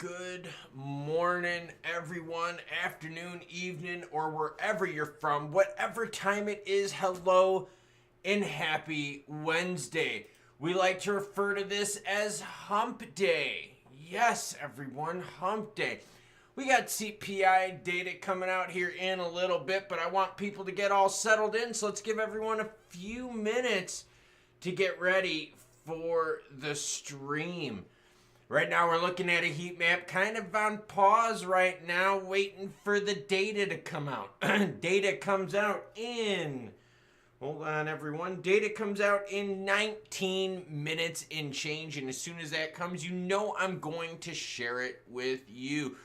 Good morning, everyone, afternoon, evening, or wherever you're from, whatever time it is, hello and happy Wednesday. We like to refer to this as Hump Day. Yes, everyone, Hump Day. We got CPI data coming out here in a little bit, but I want people to get all settled in, so let's give everyone a few minutes to get ready for the stream. Right now we're looking at a heat map kind of on pause right now, waiting for the data to come out. Data comes out in, hold on everyone, data comes out in 19 minutes and change, and as soon as that comes, you know I'm going to share it with you.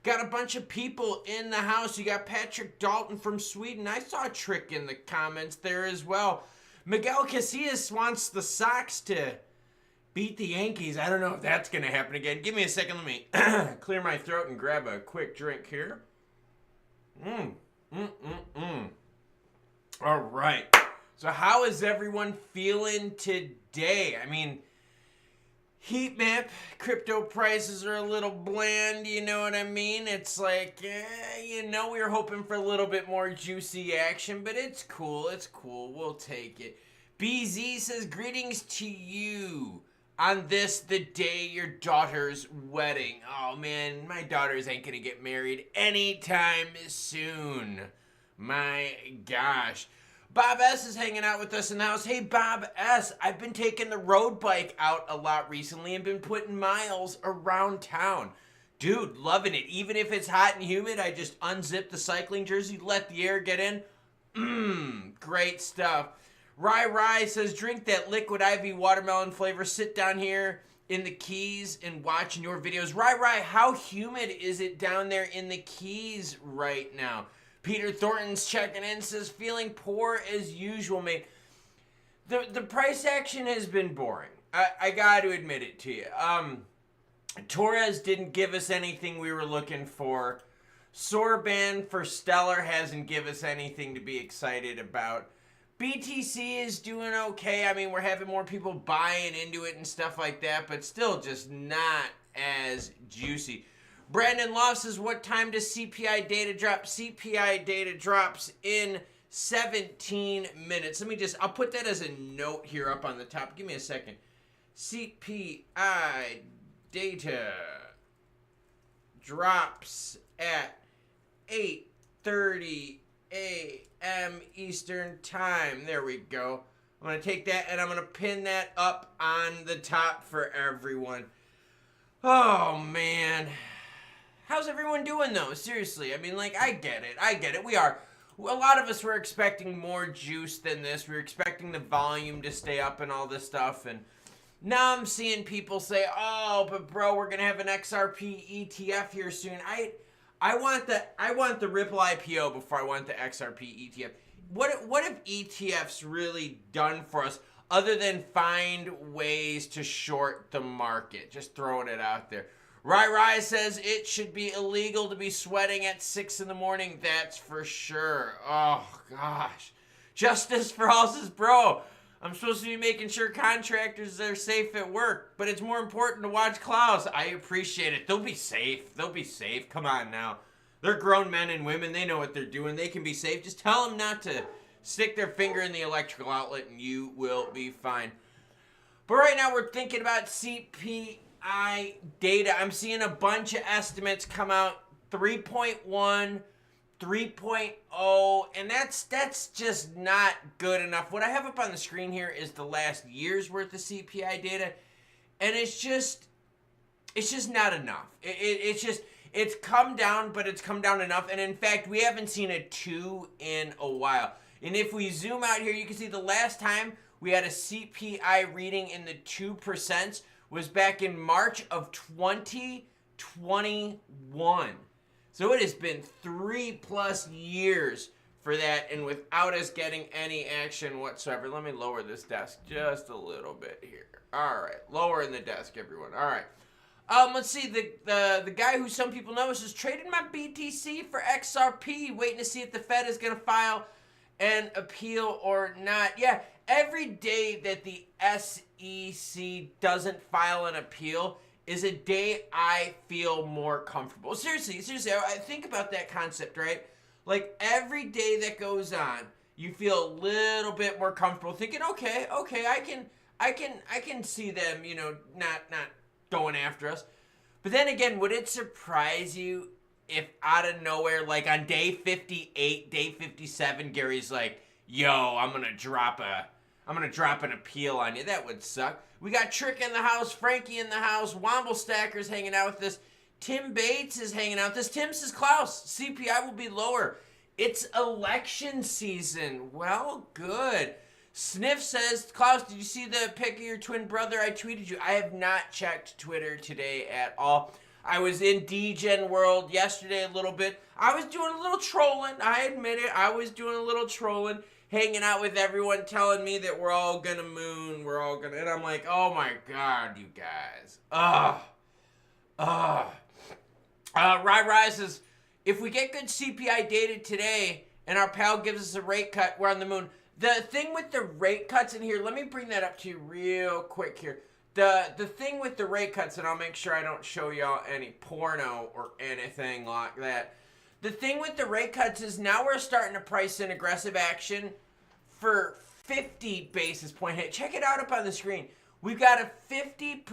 Got a bunch of people in the house. You got Patrick Dalton from Sweden. I saw a trick in the comments there as well. Miguel Casillas wants the Sox to beat the Yankees. I don't know if that's going to happen again. Give me a second. Let me clear my throat and grab a quick drink here. All right. So how is everyone feeling today? I mean, heat map, crypto prices are a little bland, you know what I mean? It's like, we were hoping for a little bit more juicy action, but it's cool. It's cool. We'll take it. BZ says, greetings to you on this, the day your daughter's wedding. Oh, man, my daughters ain't going to get married anytime soon. My gosh. Bob S. is hanging out with us in the house. Hey, Bob S., I've been taking the road bike out a lot recently and been putting miles around town. Dude, loving it. Even if it's hot and humid, I just unzip the cycling jersey, let the air get in. Great stuff. Rai says, drink that liquid IV watermelon flavor. Sit down here in the Keys and watching your videos. Rai, how humid is it down there in the Keys right now? Peter Thornton's checking in, says, feeling poor as usual, mate. The price action has been boring. I got to admit it to you. Torres didn't give us anything we were looking for. Sorban for Stellar hasn't given us anything to be excited about. BTC is doing okay. I mean, we're having more people buying into it and stuff like that, but still just not as juicy. Brandon Love says, what time does CPI data drop? CPI data drops in 17 minutes. I'll put that as a note here up on the top. Give me a second. CPI data drops at 8:30 a.m. Eastern time. There we go. I'm going to take that and I'm going to pin that up on the top for everyone. Oh, man. How's everyone doing, though? Seriously, I mean, I get it. We are. A lot of us were expecting more juice than this. We were expecting the volume to stay up and all this stuff. And now I'm seeing people say, oh, but bro, we're going to have an XRP ETF here soon. I want the Ripple IPO before I want the XRP ETF. What have ETFs really done for us other than find ways to short the market? Just throwing it out there. Rai says it should be illegal to be sweating at 6 in the morning. That's for sure. Oh, gosh. Justice for all says, bro, I'm supposed to be making sure contractors are safe at work, but it's more important to watch Klaus. I appreciate it. They'll be safe. Come on now. They're grown men and women. They know what they're doing. They can be safe. Just tell them not to stick their finger in the electrical outlet and you will be fine. But right now we're thinking about CPI data. I'm seeing a bunch of estimates come out, 3.1, 3.0, and that's just not good enough. What I have up on the screen here is the last year's worth of CPI data, and it's just not enough. It's come down, but it's come down enough, and in fact, we haven't seen a 2 in a while. And if we zoom out here, you can see the last time we had a CPI reading in the 2% was back in March of 2021. So it has been 3+ years for that, and without us getting any action whatsoever. Let me lower this desk just a little bit here. All right, lowering the desk, everyone. All right. Let's see. The guy who some people know is trading my BTC for XRP, waiting to see if the Fed is going to file an appeal or not. Yeah, every day that the SEC doesn't file an appeal is a day I feel more comfortable. Seriously, I think about that concept, right? Like every day that goes on, you feel a little bit more comfortable thinking, okay, I can see them, not going after us. But then again, would it surprise you if out of nowhere, like on day 58, day 57, Gary's like, yo, I'm gonna drop an appeal on you. That would suck. We got Trick in the house, Frankie in the house, Womble Stacker's hanging out with us. Tim Bates is hanging out with us. Tim says, Klaus, CPI will be lower. It's election season. Well, good. Sniff says, Klaus, did you see the pic of your twin brother? I tweeted you. I have not checked Twitter today at all. I was in DGen World yesterday a little bit. I was doing a little trolling. I admit it. I was doing a little trolling. Hanging out with everyone telling me that we're all gonna moon, and I'm like, oh my God, you guys. Rai says, if we get good CPI data today and our pal gives us a rate cut, we're on the moon. The thing with the rate cuts in here, let me bring that up to you real quick here. The thing with the rate cuts, and I'll make sure I don't show y'all any porno or anything like that. The thing with the rate cuts is now we're starting to price in aggressive action for 50 basis point hit. Check it out up on the screen. We've got a 50%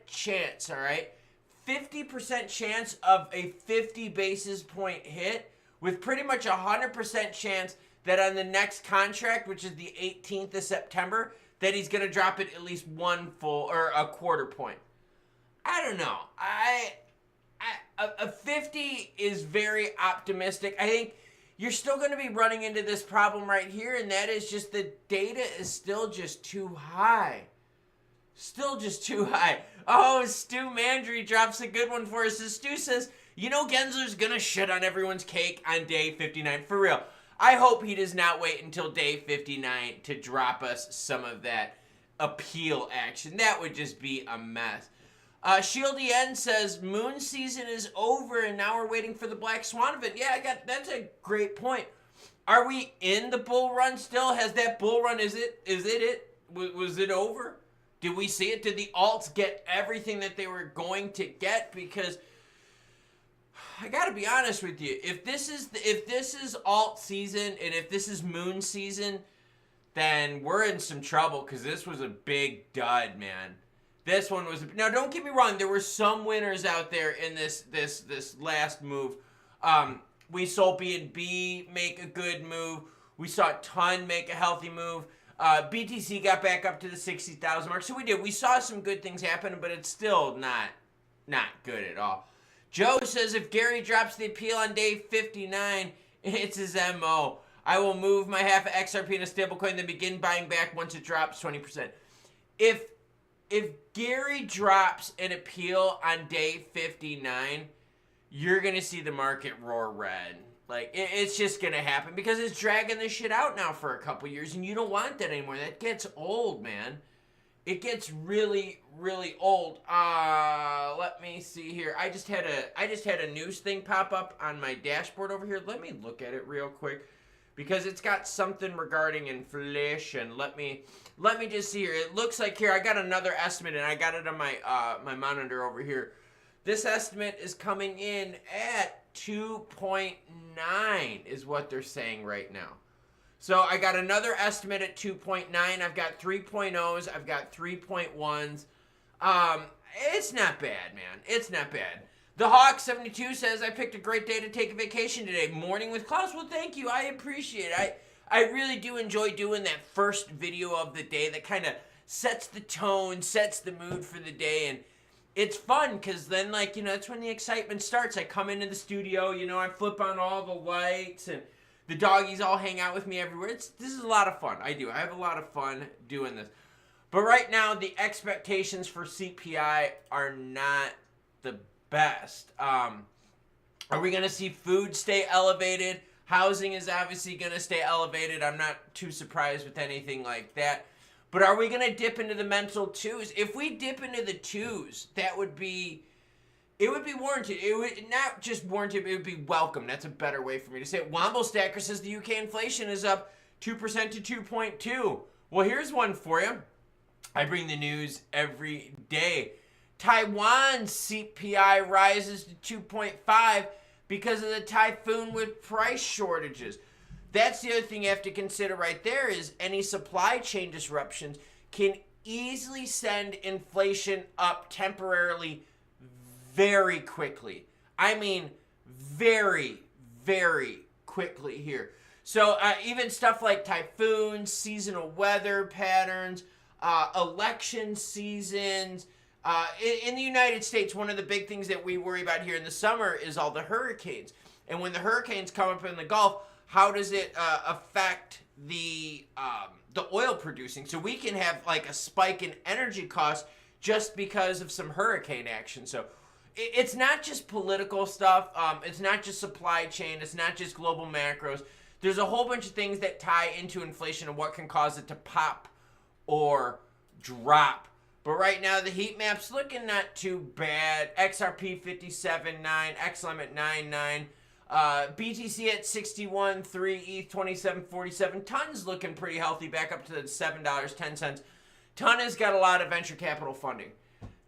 chance, all right? 50% chance of a 50 basis point hit with pretty much 100% chance that on the next contract, which is the 18th of September, that he's going to drop it at least one full or a quarter point. I don't know. A 50 is very optimistic. I think you're still going to be running into this problem right here, and that is just the data is still just too high. Still just too high. Oh, Stu Mandry drops a good one for us. Stu says, Gensler's going to shit on everyone's cake on day 59. For real. I hope he does not wait until day 59 to drop us some of that appeal action. That would just be a mess. Shieldy N says, moon season is over and now we're waiting for the Black Swan event. Yeah, that's a great point. Are we in the bull run still? Has that bull run, was it over? Did we see it? Did the alts get everything that they were going to get? Because I gotta be honest with you, if this is alt season and if this is moon season, then we're in some trouble because this was a big dud, man. This one was, now don't get me wrong, there were some winners out there in this last move. We saw BNB make a good move. We saw Ton make a healthy move. BTC got back up to the 60,000 mark. So we saw some good things happen, but it's still not good at all. Joe says, if Gary drops the appeal on day 59, it's his MO. I will move my half of XRP in a stablecoin, then begin buying back once it drops 20%. If Gary drops an appeal on day 59, you're going to see the market roar red. Like, it's just going to happen because it's dragging this shit out now for a couple years, and you don't want that anymore. That gets old, man. It gets really, really old. Let me see here. I just had a news thing pop up on my dashboard over here. Let me look at it real quick because it's got something regarding inflation. Let me just see here. It looks like here I got another estimate, and I got it on my my monitor over here. This estimate is coming in at 2.9 is what they're saying right now. So I got another estimate at 2.9. I've got 3.0s. I've got 3.1s. It's not bad, man. It's not bad. The Hawk72 says, I picked a great day to take a vacation today. Morning with Klaus. Well, thank you. I appreciate it. I really do enjoy doing that first video of the day that kind of sets the tone, sets the mood for the day. And it's fun because then, like, that's when the excitement starts. I come into the studio, I flip on all the lights and the doggies all hang out with me everywhere. This is a lot of fun. I have a lot of fun doing this. But right now, the expectations for CPI are not the best. Are we going to see food stay elevated? Housing is obviously going to stay elevated. I'm not too surprised with anything like that. But are we going to dip into the mental twos? If we dip into the twos, it would be warranted. It would not just warranted, it would be welcome. That's a better way for me to say it. Womble Stacker says the UK inflation is up 2% to 2.2. Well, here's one for you. I bring the news every day. Taiwan's CPI rises to 2.5 because of the typhoon with price shortages. That's the other thing you have to consider right there is any supply chain disruptions can easily send inflation up temporarily very quickly. I mean, very, very quickly here. So even stuff like typhoons, seasonal weather patterns, election seasons. In the United States, one of the big things that we worry about here in the summer is all the hurricanes. And when the hurricanes come up in the Gulf, how does it affect the oil producing? So we can have like a spike in energy costs just because of some hurricane action. So it's not just political stuff. It's not just supply chain. It's not just global macros. There's a whole bunch of things that tie into inflation and what can cause it to pop or drop. But right now, the heat map's looking not too bad. XRP 57.9, XLM at 9.9, BTC at 61.3, ETH 27.47. Ton's looking pretty healthy, back up to the $7.10. Ton has got a lot of venture capital funding.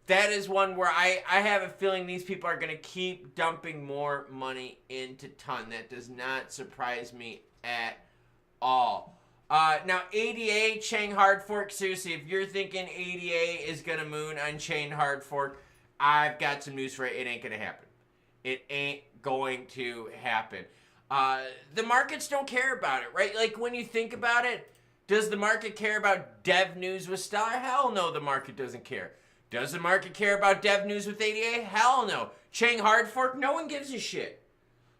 That is one where I have a feeling these people are going to keep dumping more money into Ton. That does not surprise me at all. Now, ADA, Chain Hard Fork, seriously, if you're thinking ADA is going to moon on Chain Hard Fork, I've got some news for you. It ain't going to happen. It ain't going to happen. The markets don't care about it, right? Like, when you think about it, does the market care about dev news with Stellar? Hell no, the market doesn't care. Does the market care about dev news with ADA? Hell no. Chain Hard Fork, no one gives a shit.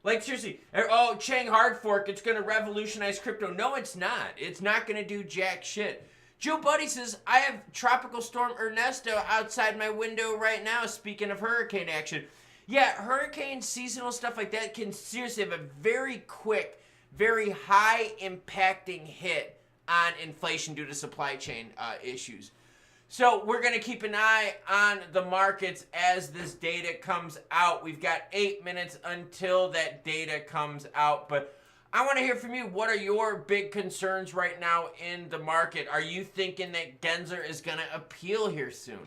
Like, seriously, oh, Chain Hard Fork, it's going to revolutionize crypto. No, it's not. It's not going to do jack shit. Joe Buddy says, I have Tropical Storm Ernesto outside my window right now, speaking of hurricane action. Yeah, hurricane, seasonal stuff like that can seriously have a very quick, very high impacting hit on inflation due to supply chain issues. So we're going to keep an eye on the markets as this data comes out. We've got 8 minutes until that data comes out. But I want to hear from you. What are your big concerns right now in the market? Are you thinking that Gensler is going to appeal here soon?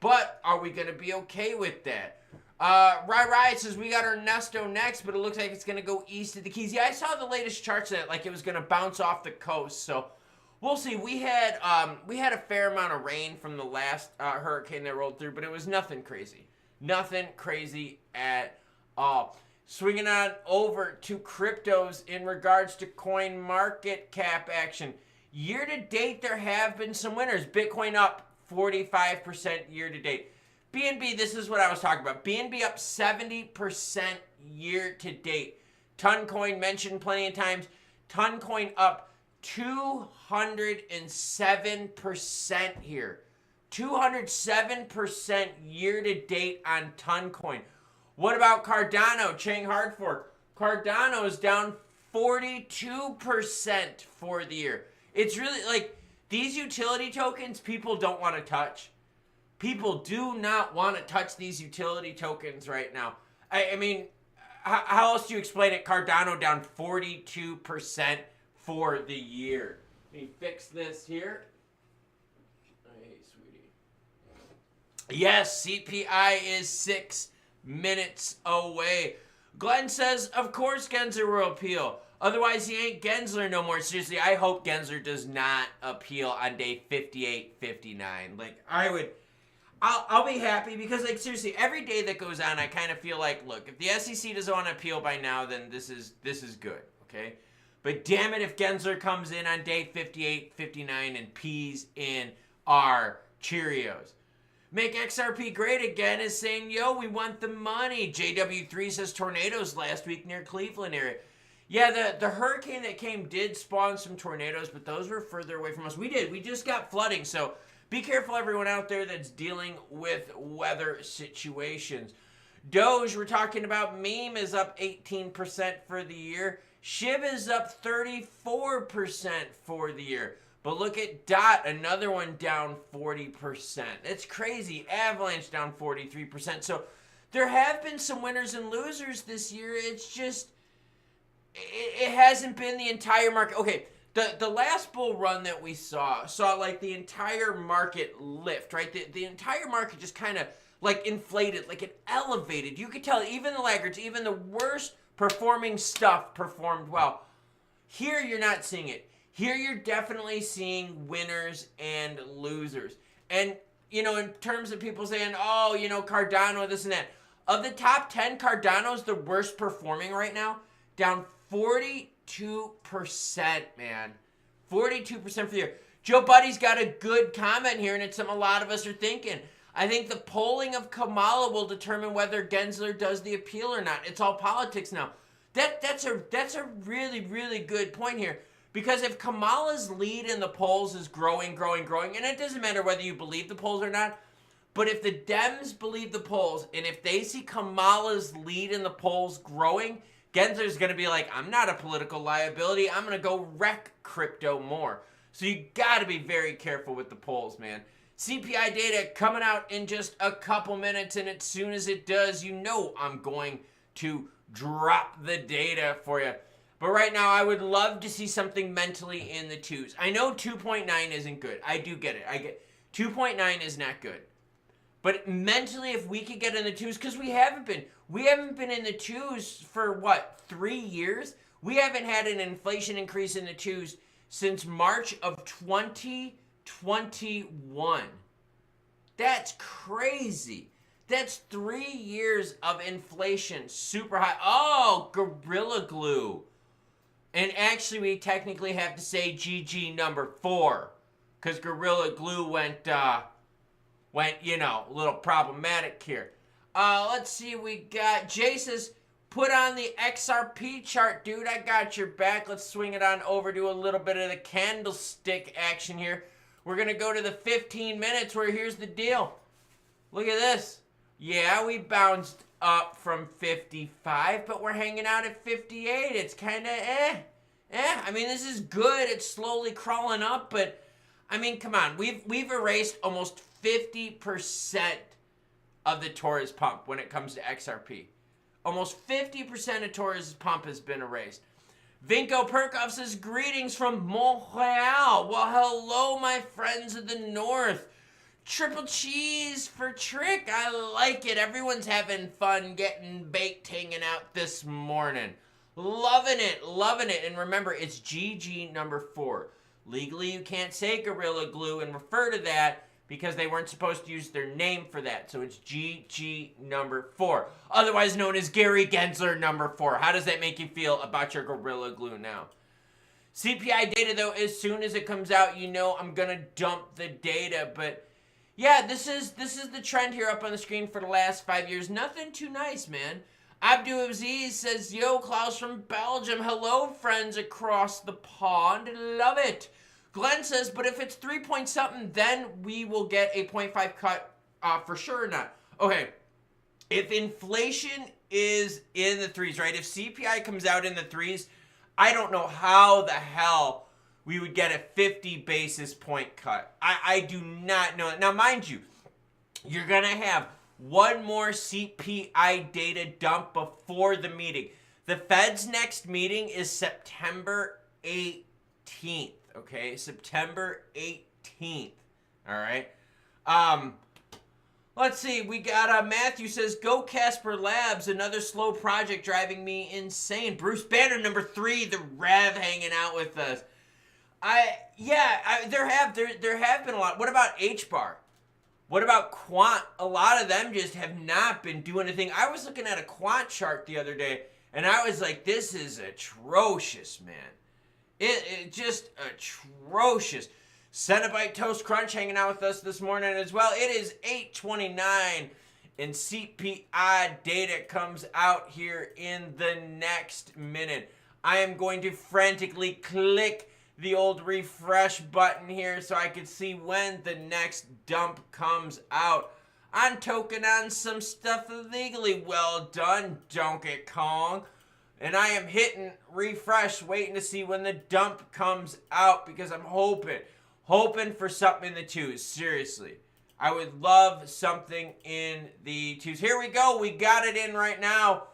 But are we going to be okay with that? Rai says we got Ernesto next, but it looks like it's going to go east of the Keys. Yeah, I saw the latest charts that like it was going to bounce off the coast. So we'll see. We had a fair amount of rain from the last hurricane that rolled through, but it was nothing crazy. Nothing crazy at all. Swinging on over to cryptos in regards to coin market cap action. Year to date, there have been some winners. Bitcoin up 45% year to date. BNB, this is what I was talking about. BNB up 70% year to date. Toncoin mentioned plenty of times. Toncoin up 207% here. 207% year to date on Toncoin. What about Cardano, Chain Hard Fork? Cardano is down 42% for the year. It's really like these utility tokens people don't want to touch. People do not want to touch these utility tokens right now. I mean, how else do you explain it? Cardano down 42% for the year. Let me fix this here. Hey, sweetie. Yes, CPI is 6 minutes away. Glenn says, of course Gensler will appeal. Otherwise, he ain't Gensler no more. Seriously, I hope Gensler does not appeal on day 58, 59. Like, I'll be happy because, like, seriously, every day that goes on, I kind of feel like, look, if the SEC doesn't want to appeal by now, then this is good, okay? But damn it if Gensler comes in on day 58, 59 and pees in our Cheerios. Make XRP great again is saying, yo, we want the money. JW3 says tornadoes last week near Cleveland area. Yeah, the hurricane that came did spawn some tornadoes, but those were further away from us. We just got flooding, so be careful, everyone out there that's dealing with weather situations. Doge, we're talking about meme, is up 18% for the year. SHIB is up 34% for the year. But look at DOT, another one down 40%. It's crazy. Avalanche down 43%. So there have been some winners and losers this year. It's just, it hasn't been the entire market. Okay, The last bull run that we saw like the entire market lift, right? The entire market just kind of like inflated, like it elevated. You could tell even the laggards, even the worst performing stuff performed well. Here you're not seeing it. Here you're definitely seeing winners and losers. And, you know, in terms of people saying, oh, you know, Cardano, this and that. Of the top 10, Cardano's the worst performing right now. Down 42%, man. 42% for the year. Joe Buddy's got a good comment here, and it's something a lot of us are thinking. I think the polling of Kamala will determine whether Gensler does the appeal or not. It's all politics now. That's a really, really good point here. Because if Kamala's lead in the polls is growing, and it doesn't matter whether you believe the polls or not, but if the Dems believe the polls, and if they see Kamala's lead in the polls growing, Gensler's going to be like, I'm not a political liability. I'm going to go wreck crypto more. So you got to be very careful with the polls, man. CPI data coming out in just a couple minutes, and as soon as it does, you know I'm going to drop the data for you. But right now, I would love to see something mentally in the twos. I know 2.9 isn't good. I do get it. I get 2.9 is not good. But mentally, if we could get in the twos, because we haven't been. We haven't been in the twos for, what, 3 years? We haven't had an inflation increase in the twos since March of 2021. That's crazy. That's 3 years of inflation, super high. Oh, Gorilla Glue. And actually, we technically have to say GG number 4, because Gorilla Glue went, you know, a little problematic here. Let's see, we got, Jay says, put on the XRP chart, dude. I got your back. Let's swing it on over to a little bit of the candlestick action here. We're going to go to the 15 minutes where here's the deal. Look at this. Yeah, we bounced up from 55, but we're hanging out at 58. It's kind of I mean, this is good. It's slowly crawling up, but I mean, come on. We've erased almost 50% of the Torres pump when it comes to XRP. Almost 50% of Torres pump has been erased. Vinko Perkov says, greetings from Montreal. Well, hello, my friends of the north. Triple cheese for Trick. I like it. Everyone's having fun getting baked hanging out this morning. Loving it. Loving it. And remember, it's GG number 4. Legally, you can't say Gorilla Glue and refer to that because they weren't supposed to use their name for that. So it's GG number 4. Otherwise known as Gary Gensler number 4. How does that make you feel about your Gorilla Glue now? CPI data, though, as soon as it comes out, you know I'm going to dump the data. But yeah, this is the trend here up on the screen for the last 5 years. Nothing too nice, man. Abdul Aziz says, yo, Klaus from Belgium. Hello, friends across the pond. Love it. Glenn says, but if it's 3 point something, then we will get a 0.5 cut for sure or not. Okay, if inflation is in the 3s, right? If CPI comes out in the 3s, I don't know how the hell we would get a 50 basis point cut. I do not know. Now, mind you, you're going to have one more CPI data dump before the meeting. The Fed's next meeting is September 18th, okay? September 18th, all right? Let's see. We got Matthew says, go Casper Labs, another slow project driving me insane. Bruce Banner, number 3, the Rev hanging out with us. There have been a lot. What about H-Bar? What about Quant? A lot of them just have not been doing anything. I was looking at a Quant chart the other day, and I was like, this is atrocious, man. It just atrocious. Cenobite Toast Crunch hanging out with us this morning as well. It is 8:29, and CPI data comes out here in the next minute. I am going to frantically click the old refresh button here so I can see when the next dump comes out. I'm token on some stuff illegally. Well done, Donkey Kong. And I am hitting refresh, waiting to see when the dump comes out because I'm hoping for something in the 2s. Seriously. I would love something in the 2s. Here we go. We got it in right now.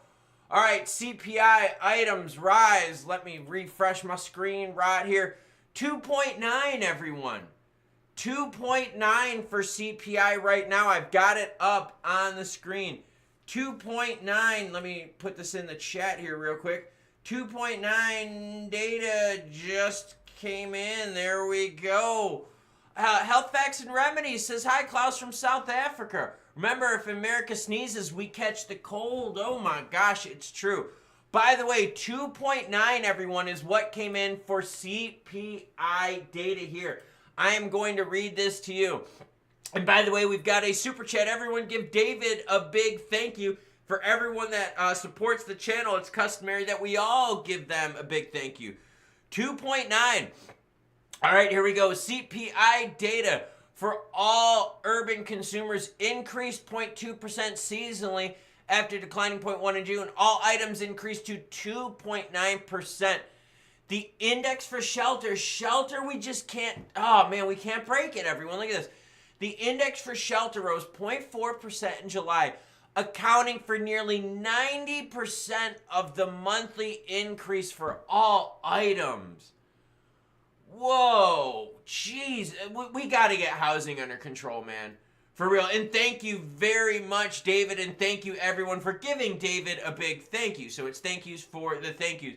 All right, CPI items rise. Let me refresh my screen right here. 2.9, everyone. 2.9 for CPI right now. I've got it up on the screen. 2.9. Let me put this in the chat here real quick. 2.9 data just came in. There we go. Health Facts and Remedies says, hi, Klaus from South Africa. Remember, if America sneezes, we catch the cold. Oh my gosh, it's true. By the way, 2.9, everyone, is what came in for CPI data here. I am going to read this to you. And by the way, we've got a super chat. Everyone give David a big thank you. For everyone that supports the channel, it's customary that we all give them a big thank you. 2.9. All right, here we go. CPI data for all urban consumers increased 0.2% seasonally after declining 0.1% in June. All items increased to 2.9%. The index for shelter, we just can't, oh man, we can't break it, everyone. Look at this. The index for shelter rose 0.4% in July, accounting for nearly 90% of the monthly increase for all items. Whoa, jeez, we got to get housing under control, man. For real. And thank you very much, David, and thank you, everyone, for giving David a big thank you. So it's thank yous for the thank yous.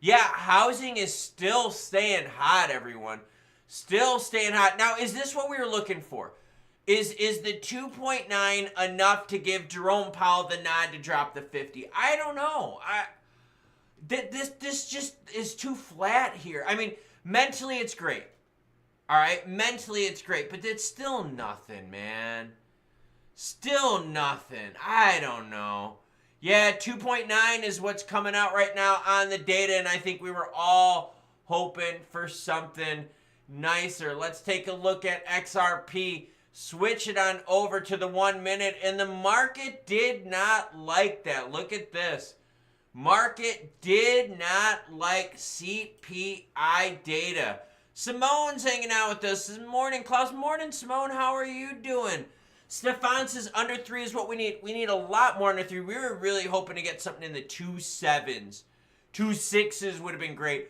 Yeah, housing is still staying hot, everyone. Still staying hot. Now, is this what we were looking for? Is the 2.9 enough to give Jerome Powell the nod to drop the 50? I don't know. This just is too flat here. I mean, mentally it's great. All right, mentally it's great, but it's still nothing, man. Still nothing. I don't know. Yeah, 2.9 is what's coming out right now on the data, and I think we were all hoping for something nicer. Let's take a look at XRP. Switch it on over to the 1 minute, and the market did not like that. Look at this. Market did not like CPI data. Simone's hanging out with us this morning. Klaus, morning, Simone. How are you doing? Stefan says under 3 is what we need. We need a lot more under 3. We were really hoping to get something in the 2.7s. 2.6s would have been great.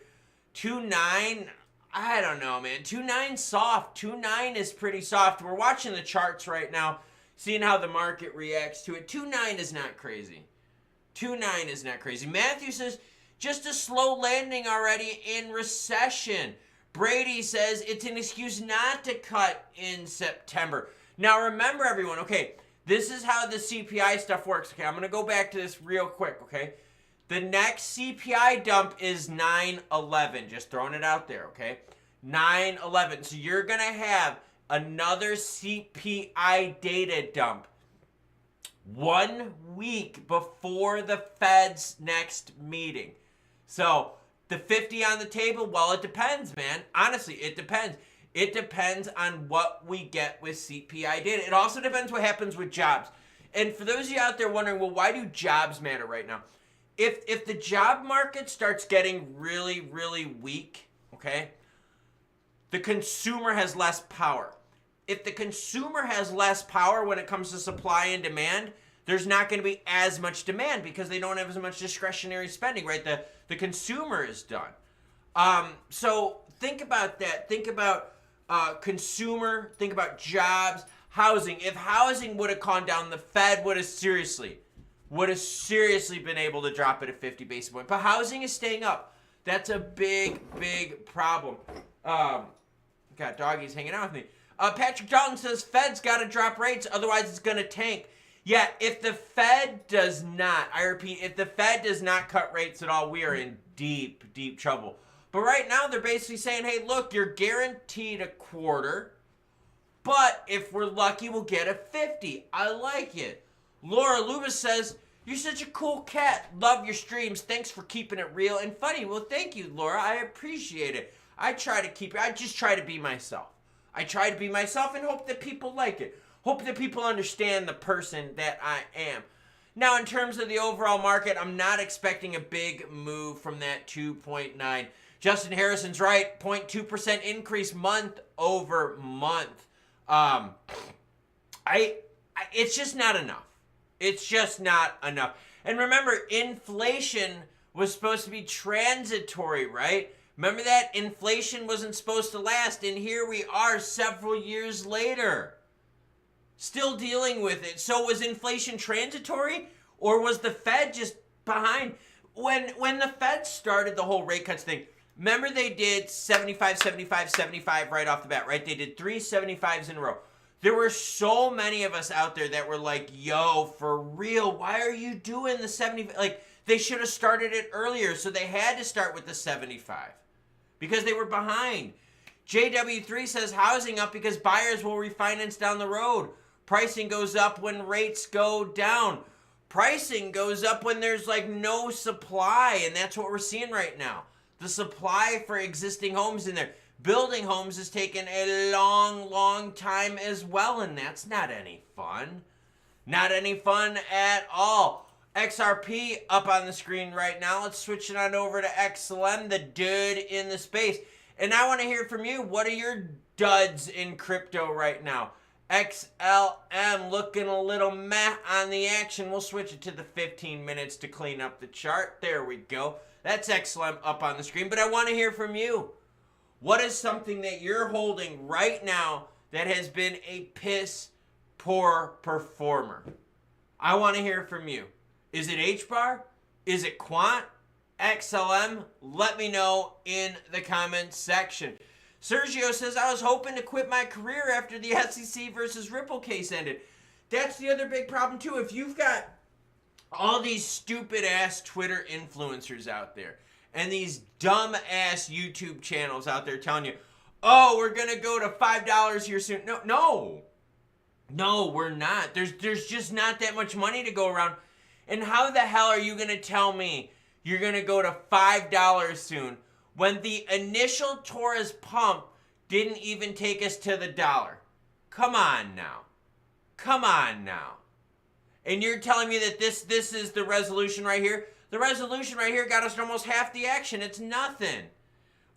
2.9, I don't know, man. 2.9 soft. 2.9 is pretty soft. We're watching the charts right now, seeing how the market reacts to it. 2.9 is not crazy. 2.9 is not crazy. Matthew says, just a slow landing already in recession. Brady says, it's an excuse not to cut in September. Now, remember, everyone, okay, this is how the CPI stuff works. Okay, I'm going to go back to this real quick, okay? The next CPI dump is 9/11. Just throwing it out there, okay? 9/11. So you're going to have another CPI data dump 1 week before the Fed's next meeting. So the 50 on the table, well, it depends, man. Honestly, it depends. It depends on what we get with CPI data. It also depends what happens with jobs. And for those of you out there wondering, well, why do jobs matter right now? If the job market starts getting really, really weak, okay, the consumer has less power. If the consumer has less power when it comes to supply and demand, there's not going to be as much demand because they don't have as much discretionary spending, right? The consumer is done. So think about that. Think about consumer, think about jobs, housing. If housing would have gone down, the Fed would have seriously been able to drop it at 50 basis points. But housing is staying up. That's a big, big problem. Got doggies hanging out with me. Patrick Dalton says, Fed's got to drop rates, otherwise it's going to tank. Yeah, if the Fed does not, I repeat, if the Fed does not cut rates at all, we are in deep, deep trouble. But right now, they're basically saying, hey, look, you're guaranteed a quarter, but if we're lucky, we'll get a 50. I like it. Laura Lubis says, you're such a cool cat. Love your streams. Thanks for keeping it real and funny. Well, thank you, Laura. I appreciate it. I just try to be myself. I try to be myself and hope that people like it. Hope that people understand the person that I am. Now, in terms of the overall market, I'm not expecting a big move from that 2.9. Justin Harrison's right, 0.2% increase month over month. It's just not enough. It's just not enough. And remember, inflation was supposed to be transitory, right? Remember that inflation wasn't supposed to last, and here we are several years later, still dealing with it. So was inflation transitory, or was the Fed just behind? When the Fed started the whole rate cuts thing, remember they did 75, 75, 75 right off the bat, right? They did 3 75s in a row. There were so many of us out there that were like, yo, for real, why are you doing the 70? Like, they should have started it earlier, so they had to start with the 75 because they were behind. JW3 says housing up because buyers will refinance down the road. Pricing goes up when rates go down. Pricing goes up when there's like no supply, and that's what we're seeing right now. The supply for existing homes in there. Building homes has taken a long, long time as well, and that's not any fun. Not any fun at all. XRP up on the screen right now. Let's switch it on over to XLM, the dude in the space. And I want to hear from you. What are your duds in crypto right now? XLM looking a little meh on the action. We'll switch it to the 15 minutes to clean up the chart. There we go. That's XLM up on the screen. But I want to hear from you. What is something that you're holding right now that has been a piss poor performer? I want to hear from you. Is it HBAR? Is it Quant? XLM? Let me know in the comments section. Sergio says, I was hoping to quit my career after the SEC versus Ripple case ended. That's the other big problem, too. If you've got all these stupid-ass Twitter influencers out there and these dumb-ass YouTube channels out there telling you, oh, we're going to go to $5 here soon. No, we're not. There's just not that much money to go around. And how the hell are you going to tell me you're going to go to $5 soon when the initial Taurus pump didn't even take us to the dollar? Come on now. And you're telling me that this is the resolution right here? The resolution right here got us to almost half the action. It's nothing.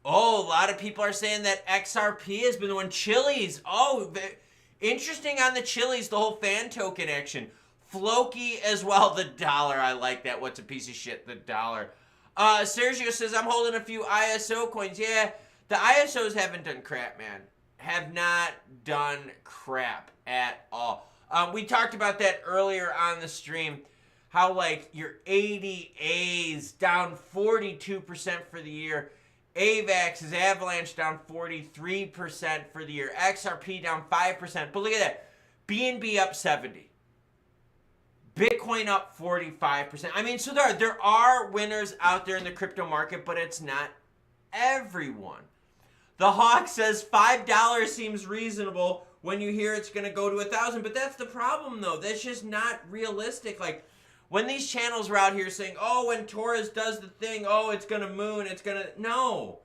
Oh, a lot of people are saying that XRP has been the one. Chili's. Oh, interesting on the Chili's, the whole fan token action. Floki as well, the dollar. I like that. What's a piece of shit? The dollar. Sergio says, I'm holding a few ISO coins. Yeah, the ISOs haven't done crap, man. Have not done crap at all. We talked about that earlier on the stream. How, like, your ADAs down 42% for the year. AVAX is Avalanche down 43% for the year. XRP down 5%. But look at that. BNB up 70%. Bitcoin up 45%. I mean, so there are winners out there in the crypto market, but it's not everyone. The Hawk says $5 seems reasonable when you hear it's going to go to 1,000. But that's the problem, though. That's just not realistic. Like, when these channels are out here saying, oh, when Taurus does the thing, oh, it's going to moon, it's going to... No.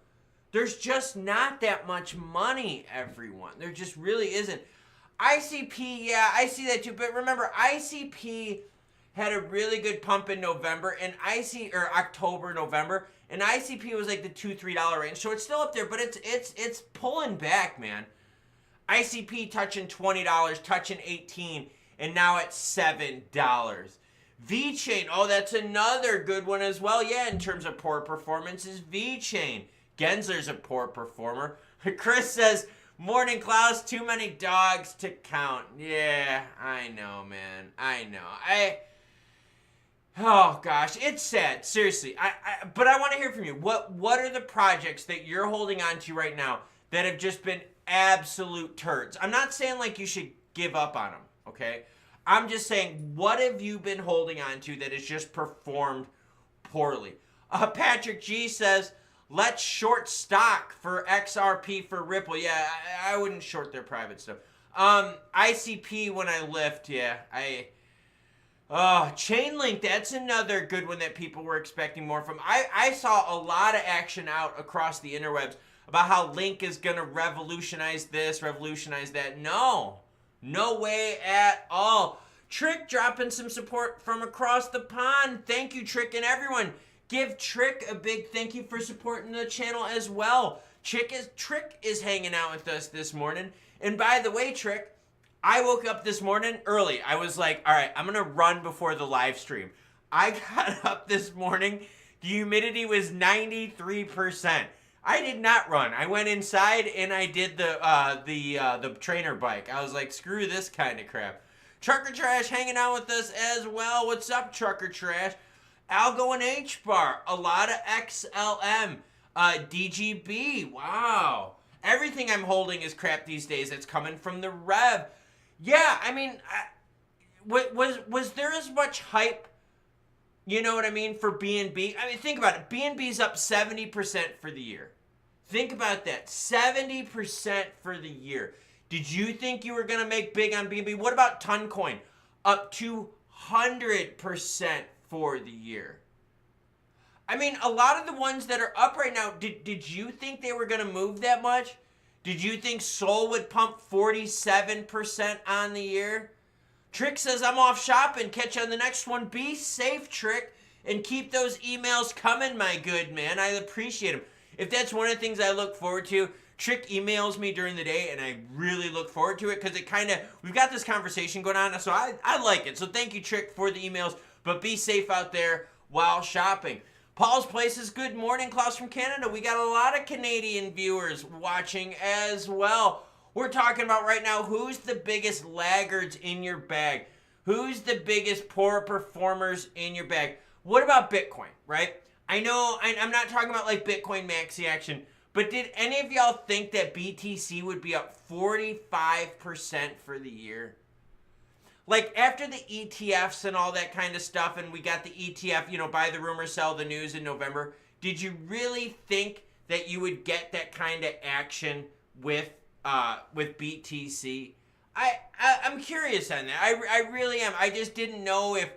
There's just not that much money, everyone. There just really isn't. ICP, yeah, I see that too. But remember, ICP had a really good pump in November, and October, November, and ICP was like the $2-3 range. So it's still up there, but it's pulling back, man. ICP touching $20, touching $18, and now it's $7. VeChain, oh, that's another good one as well. Yeah, in terms of poor performance is VeChain. Gensler's a poor performer. Chris says, Morning, Klaus, too many dogs to count. Yeah, I know, man. I know. Oh, gosh, it's sad. Seriously. But I want to hear from you. What are the projects that you're holding on to right now that have just been absolute turds? I'm not saying, like, you should give up on them, okay? I'm just saying, what have you been holding on to that has just performed poorly? Patrick G says, let's short stock for XRP for Ripple. Yeah, I wouldn't short their private stuff. ICP when I lift, yeah. Chainlink, that's another good one that people were expecting more from. I saw a lot of action out across the interwebs about how Link is going to revolutionize this, revolutionize that. No way at all. Trick dropping some support from across the pond. Thank you, Trick, and everyone. Give Trick a big thank you for supporting the channel as well. Trick is hanging out with us this morning. And by the way, Trick, I woke up this morning early. I was like, all right, I'm going to run before the live stream. I got up this morning. The humidity was 93%. I did not run. I went inside and I did the trainer bike. I was like, screw this kind of crap. Trucker Trash hanging out with us as well. What's up, Trucker Trash? Algo and H-Bar. A lot of XLM. DGB. Wow. Everything I'm holding is crap these days. It's coming from the Rev. Yeah, I mean, was there as much hype, you know what I mean, for BNB? I mean, think about it. BNB's up 70% for the year. Think about that. 70% for the year. Did you think you were going to make big on BNB? What about Toncoin? Up 200% for the year. I mean, a lot of the ones that are up right now, did you think they were going to move that much? Did you think Sol would pump 47% on the year? Trick says, I'm off shopping. Catch you on the next one. Be safe, Trick, and keep those emails coming, my good man. I appreciate them. If that's one of the things I look forward to, Trick emails me during the day, and I really look forward to it because it kind of, we've got this conversation going on, so I like it. So thank you, Trick, for the emails, but be safe out there while shopping. Paul's Places, good morning, Klaus from Canada. We got a lot of Canadian viewers watching as well. We're talking about right now who's the biggest laggards in your bag. Who's the biggest poor performers in your bag? What about Bitcoin, right? I know I'm not talking about like Bitcoin maxi action, but did any of y'all think that BTC would be up 45% for the year? Like after the ETFs and all that kind of stuff, and we got the ETF, you know, buy the rumor, sell the news in November, did you really think that you would get that kind of action with BTC? I'm curious on that. I really am. I just didn't know if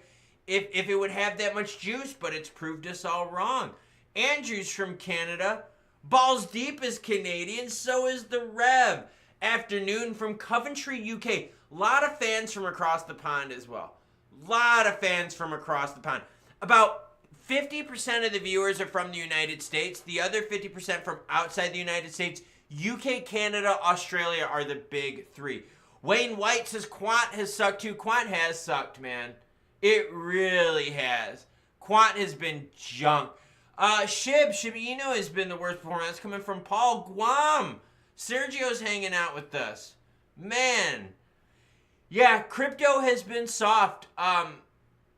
it would have that much juice, but it's proved us all wrong. Andrew's from Canada. Balls Deep is Canadian, so is the Rev. Afternoon from Coventry, UK. A lot of fans from across the pond as well. A lot of fans from across the pond. About 50% of the viewers are from the United States. The other 50% from outside the United States. UK, Canada, Australia are the big three. Wayne White says Quant has sucked too. Quant has sucked, man. It really has. Quant has been junk. Shibino has been the worst performer. That's coming from Paul Guam. Sergio's hanging out with us. Man. Yeah, crypto has been soft.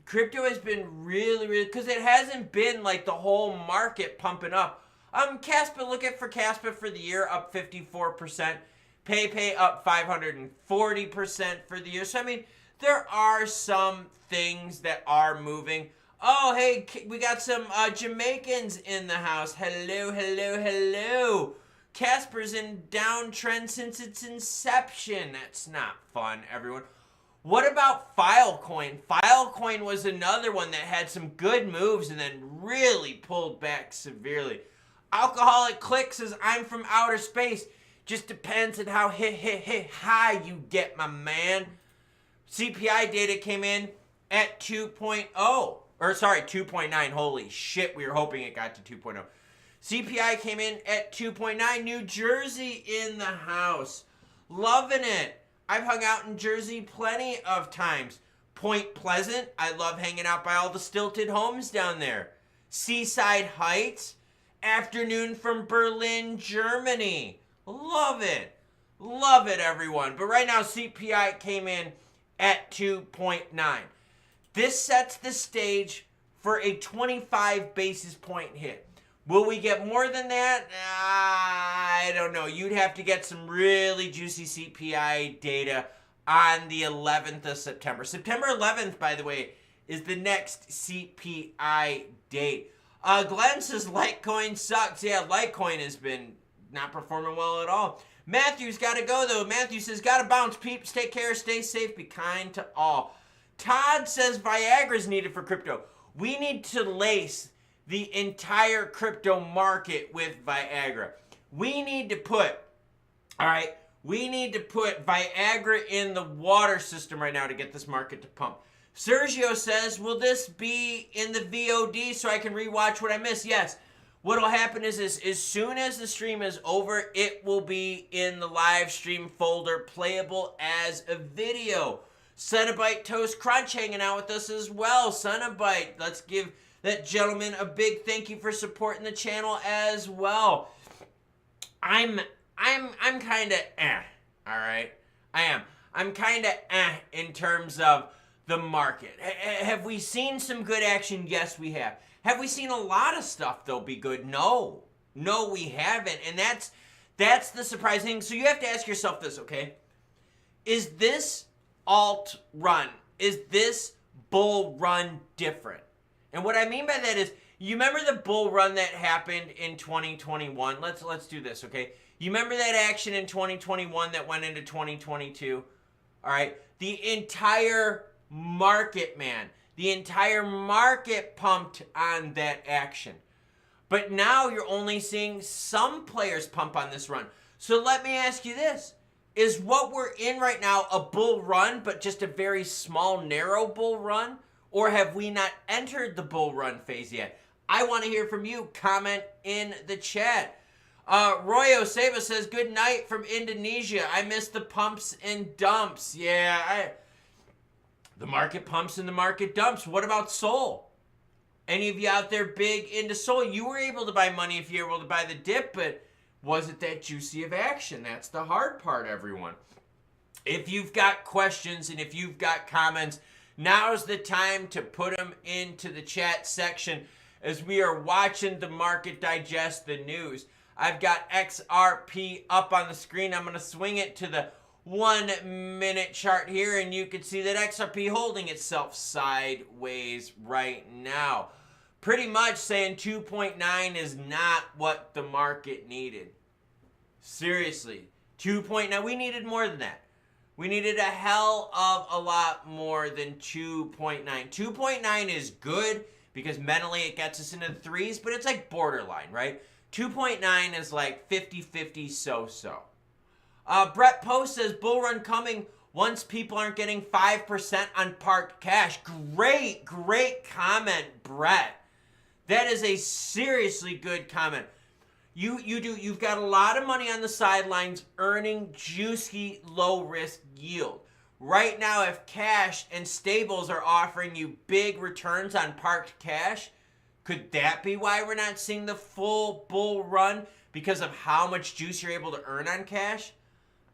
Crypto has been really, because it hasn't been like the whole market pumping up. Caspa, look at for Caspa for the year, up 54%. PayPay up 540% for the year. So, I mean, there are some things that are moving. Oh, hey, we got some Jamaicans in the house. Hello, hello, hello. Casper's in downtrend since its inception. That's not fun, everyone. What about Filecoin? Filecoin was another one that had some good moves and then really pulled back severely. Alcoholic Click says, I'm from outer space. Just depends on how high you get, my man. CPI data came in at 2.0. Or sorry, 2.9. Holy shit, we were hoping it got to 2.0. CPI came in at 2.9. New Jersey in the house. Loving it. I've hung out in Jersey plenty of times. Point Pleasant. I love hanging out by all the stilted homes down there. Seaside Heights. Afternoon from Berlin, Germany. Love it. Love it, everyone. But right now, CPI came in at 2.9. This sets the stage for a 25 basis point hit. Will we get more than that? I don't know. You'd have to get some really juicy CPI data on the 11th of September. September 11th, by the way, is the next CPI date. Glenn says Litecoin sucks. Yeah, Litecoin has been not performing well at all. Matthew's got to go, though. Matthew says, got to bounce, peeps. Take care, stay safe, be kind to all. Todd says Viagra's needed for crypto. We need to lace the entire crypto market with Viagra. We need to put Viagra in the water system right now to get this market to pump. Sergio says, will this be in the VOD so I can rewatch what I missed? Yes. What will happen is as soon as the stream is over, it will be in the live stream folder, playable as a video. Cenobite Toast Crunch hanging out with us as well. Cenobite, let's give that gentleman a big thank you for supporting the channel as well. I'm kind of all right? I am. I'm kind of in terms of the market. Have we seen some good action? Yes, we have. Have we seen a lot of stuff, though, be good? No. No, we haven't. And that's the surprising thing. So you have to ask yourself this, okay? Is this alt run, is this bull run different? And what I mean by that is, you remember the bull run that happened in 2021? Let's do this, okay? You remember that action in 2021 that went into 2022? All right? The entire market, man, the entire market pumped on that action. But now you're only seeing some players pump on this run. So let me ask you this. Is what we're in right now a bull run, but just a very small, narrow bull run? Or have we not entered the bull run phase yet? I want to hear from you. Comment in the chat. Royo Seba says, good night from Indonesia. I miss the pumps and dumps. Yeah, the market pumps and the market dumps. What about Sol? Any of you out there big into Sol? You were able to buy money if you were able to buy the dip, but was it that juicy of action? That's the hard part, everyone. If you've got questions and if you've got comments, now's the time to put them into the chat section as we are watching the market digest the news. I've got XRP up on the screen. I'm going to swing it to the 1 minute chart here, and you can see that XRP holding itself sideways right now. Pretty much saying 2.9 is not what the market needed. Seriously, 2.9, we needed more than that. We needed a hell of a lot more than 2.9. 2.9 is good because mentally it gets us into the threes, but it's like borderline, right? 2.9 is like 50-50 so-so. Brett Post says, bull run coming once people aren't getting 5% on parked cash. Great comment, Brett. That is a seriously good comment. You've got a lot of money on the sidelines earning juicy low risk yield. Right now, if cash and stables are offering you big returns on parked cash, could that be why we're not seeing the full bull run? Because of how much juice you're able to earn on cash?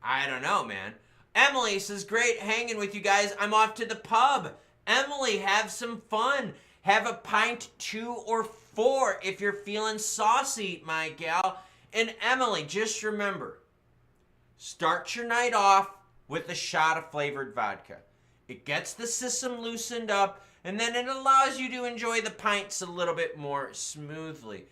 I don't know, man. Emily says, great hanging with you guys. I'm off to the pub. Emily, have some fun. Have a pint, 2 or 4 if you're feeling saucy, my gal. And Emily, just remember, start your night off with a shot of flavored vodka. It gets the system loosened up, and then it allows you to enjoy the pints a little bit more smoothly.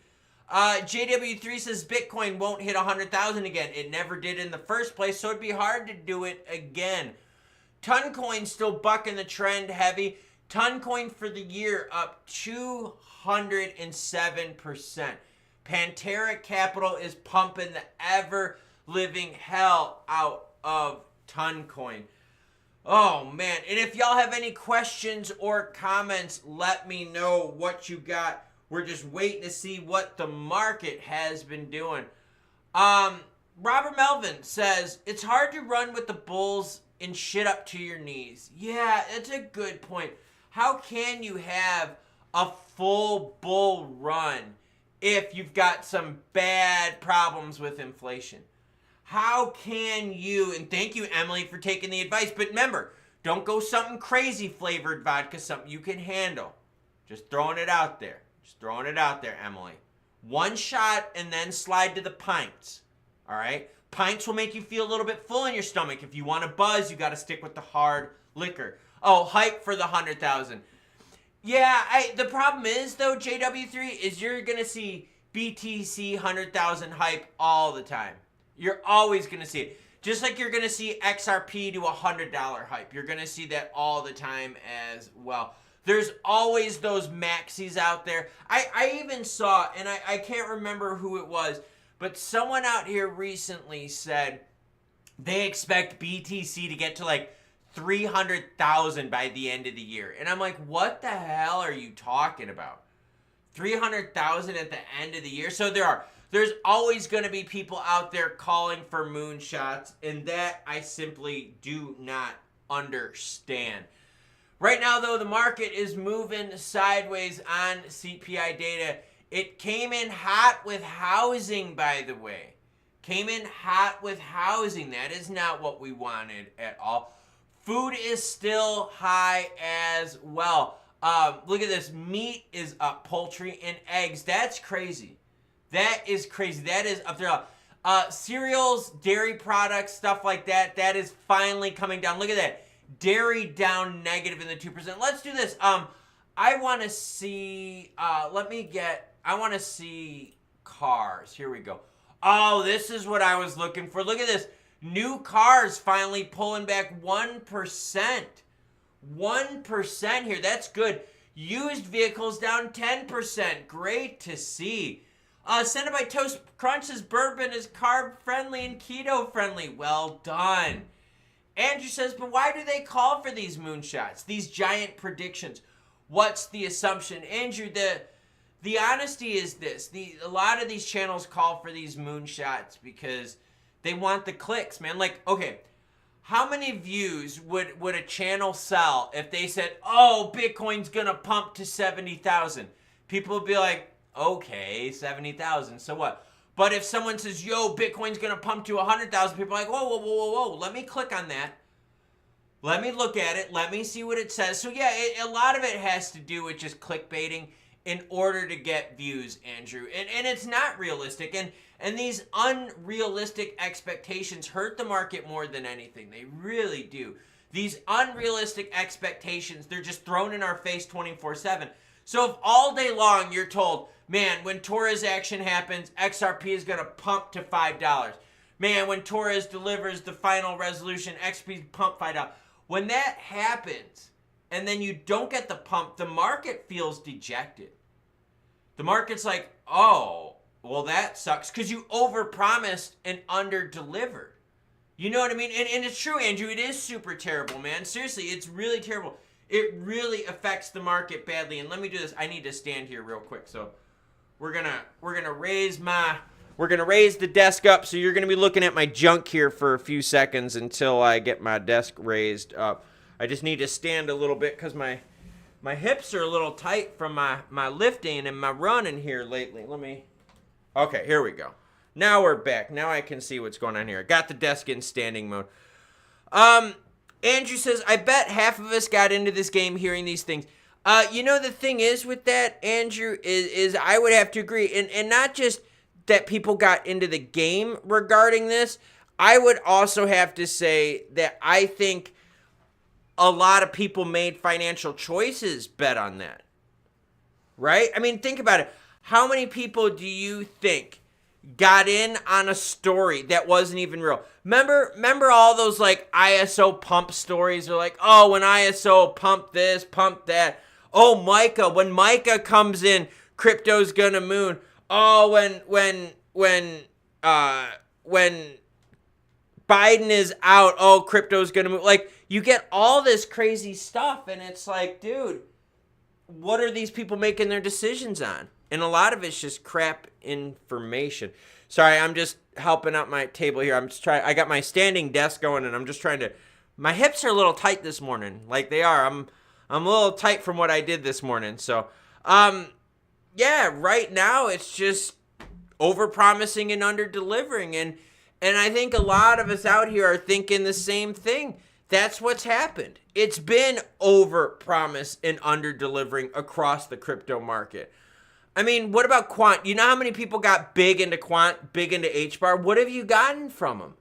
JW3 says Bitcoin won't hit 100,000 again. It never did in the first place, so it'd be hard to do it again. Toncoin still bucking the trend heavy. Toncoin for the year up 207%. Pantera Capital is pumping the ever-living hell out of Toncoin. Oh, man. And if y'all have any questions or comments, let me know what you got. We're just waiting to see what the market has been doing. Robert Melvin says, it's hard to run with the bulls and shit up to your knees. Yeah, that's a good point. How can you have a full bull run if you've got some bad problems with inflation? How can you, and thank you, Emily, for taking the advice, but remember, don't go something crazy flavored vodka, something you can handle. Just throwing it out there. Just throwing it out there, Emily. 1 shot and then slide to the pints. All right? Pints will make you feel a little bit full in your stomach. If you want to buzz, you got to stick with the hard liquor. Oh, hype for the 100,000. Yeah, the problem is, though, JW3, is you're going to see BTC 100,000 hype all the time. You're always going to see it. Just like you're going to see XRP to $100 hype. You're going to see that all the time as well. There's always those maxis out there. I even saw, and I can't remember who it was, but someone out here recently said they expect BTC to get to like 300,000 by the end of the year. And I'm like, what the hell are you talking about? 300,000 at the end of the year? So there's always going to be people out there calling for moonshots, and that I simply do not understand. Right now, though, the market is moving sideways on CPI data. It came in hot with housing, by the way. Came in hot with housing. That is not what we wanted at all. Food is still high as well. Look at this. Meat is up. Poultry and eggs. That's crazy. That is crazy. That is up there. Cereals, dairy products, stuff like that. That is finally coming down. Look at that. Dairy down negative in the 2%. Let's do this. I want to see, I want to see cars. Here we go. Oh, this is what I was looking for. Look at this. New cars finally pulling back 1%. 1% here. That's good. Used vehicles down 10%. Great to see. Sent by Toast Crunches, bourbon is carb friendly and keto friendly. Well done. Andrew says, but why do they call for these moonshots, these giant predictions? What's the assumption? Andrew, the honesty is this. A lot of these channels call for these moonshots because they want the clicks, man. Like, okay, how many views would a channel sell if they said, oh, Bitcoin's going to pump to 70,000? People would be like, okay, 70,000, so what? But if someone says, yo, Bitcoin's going to pump to 100,000, people are like, whoa, whoa, whoa, whoa, whoa, let me click on that. Let me look at it. Let me see what it says. So yeah, a lot of it has to do with just clickbaiting in order to get views, Andrew. And it's not realistic. And these unrealistic expectations hurt the market more than anything. They really do. These unrealistic expectations, they're just thrown in our face 24/7. So if all day long you're told, man, when Torres action happens, XRP is going to pump to $5. Man, when Torres delivers the final resolution, XRP pump $5. When that happens, and then you don't get the pump, the market feels dejected. The market's like, oh, well, that sucks, because you overpromised and under-delivered. You know what I mean? And it's true, Andrew. It is super terrible, man. Seriously, it's really terrible. It really affects the market badly. And let me do this. I need to stand here real quick. So we're gonna raise the desk up. So you're gonna be looking at my junk here for a few seconds until I get my desk raised up. I just need to stand a little bit because my hips are a little tight from my lifting and my running here lately. Okay, here we go. Now we're back. Now I can see what's going on here. I got the desk in standing mode. Andrew says, I bet half of us got into this game hearing these things. You know, the thing is with that, Andrew, is I would have to agree. And not just that people got into the game regarding this. I would also have to say that I think a lot of people made financial choices bet on that. Right? I mean, think about it. How many people do you think got in on a story that wasn't even real? Remember all those like ISO pump stories? They're like, oh, when ISO pump this, pump that. Oh, Micah, when Micah comes in, crypto's gonna moon. Oh, when Biden is out, oh, crypto's gonna move. Like, you get all this crazy stuff, and it's like, dude, what are these people making their decisions on? And a lot of it's just crap information. Sorry, I'm just helping out my table here. I got my standing desk going, and I'm just trying to. My hips are a little tight this morning, like they are. I'm a little tight from what I did this morning. So, yeah, right now it's just overpromising and under-delivering. And I think a lot of us out here are thinking the same thing. That's what's happened. It's been overpromise and under-delivering across the crypto market. I mean, what about Quant? You know how many people got big into Quant, big into HBAR? What have you gotten from them?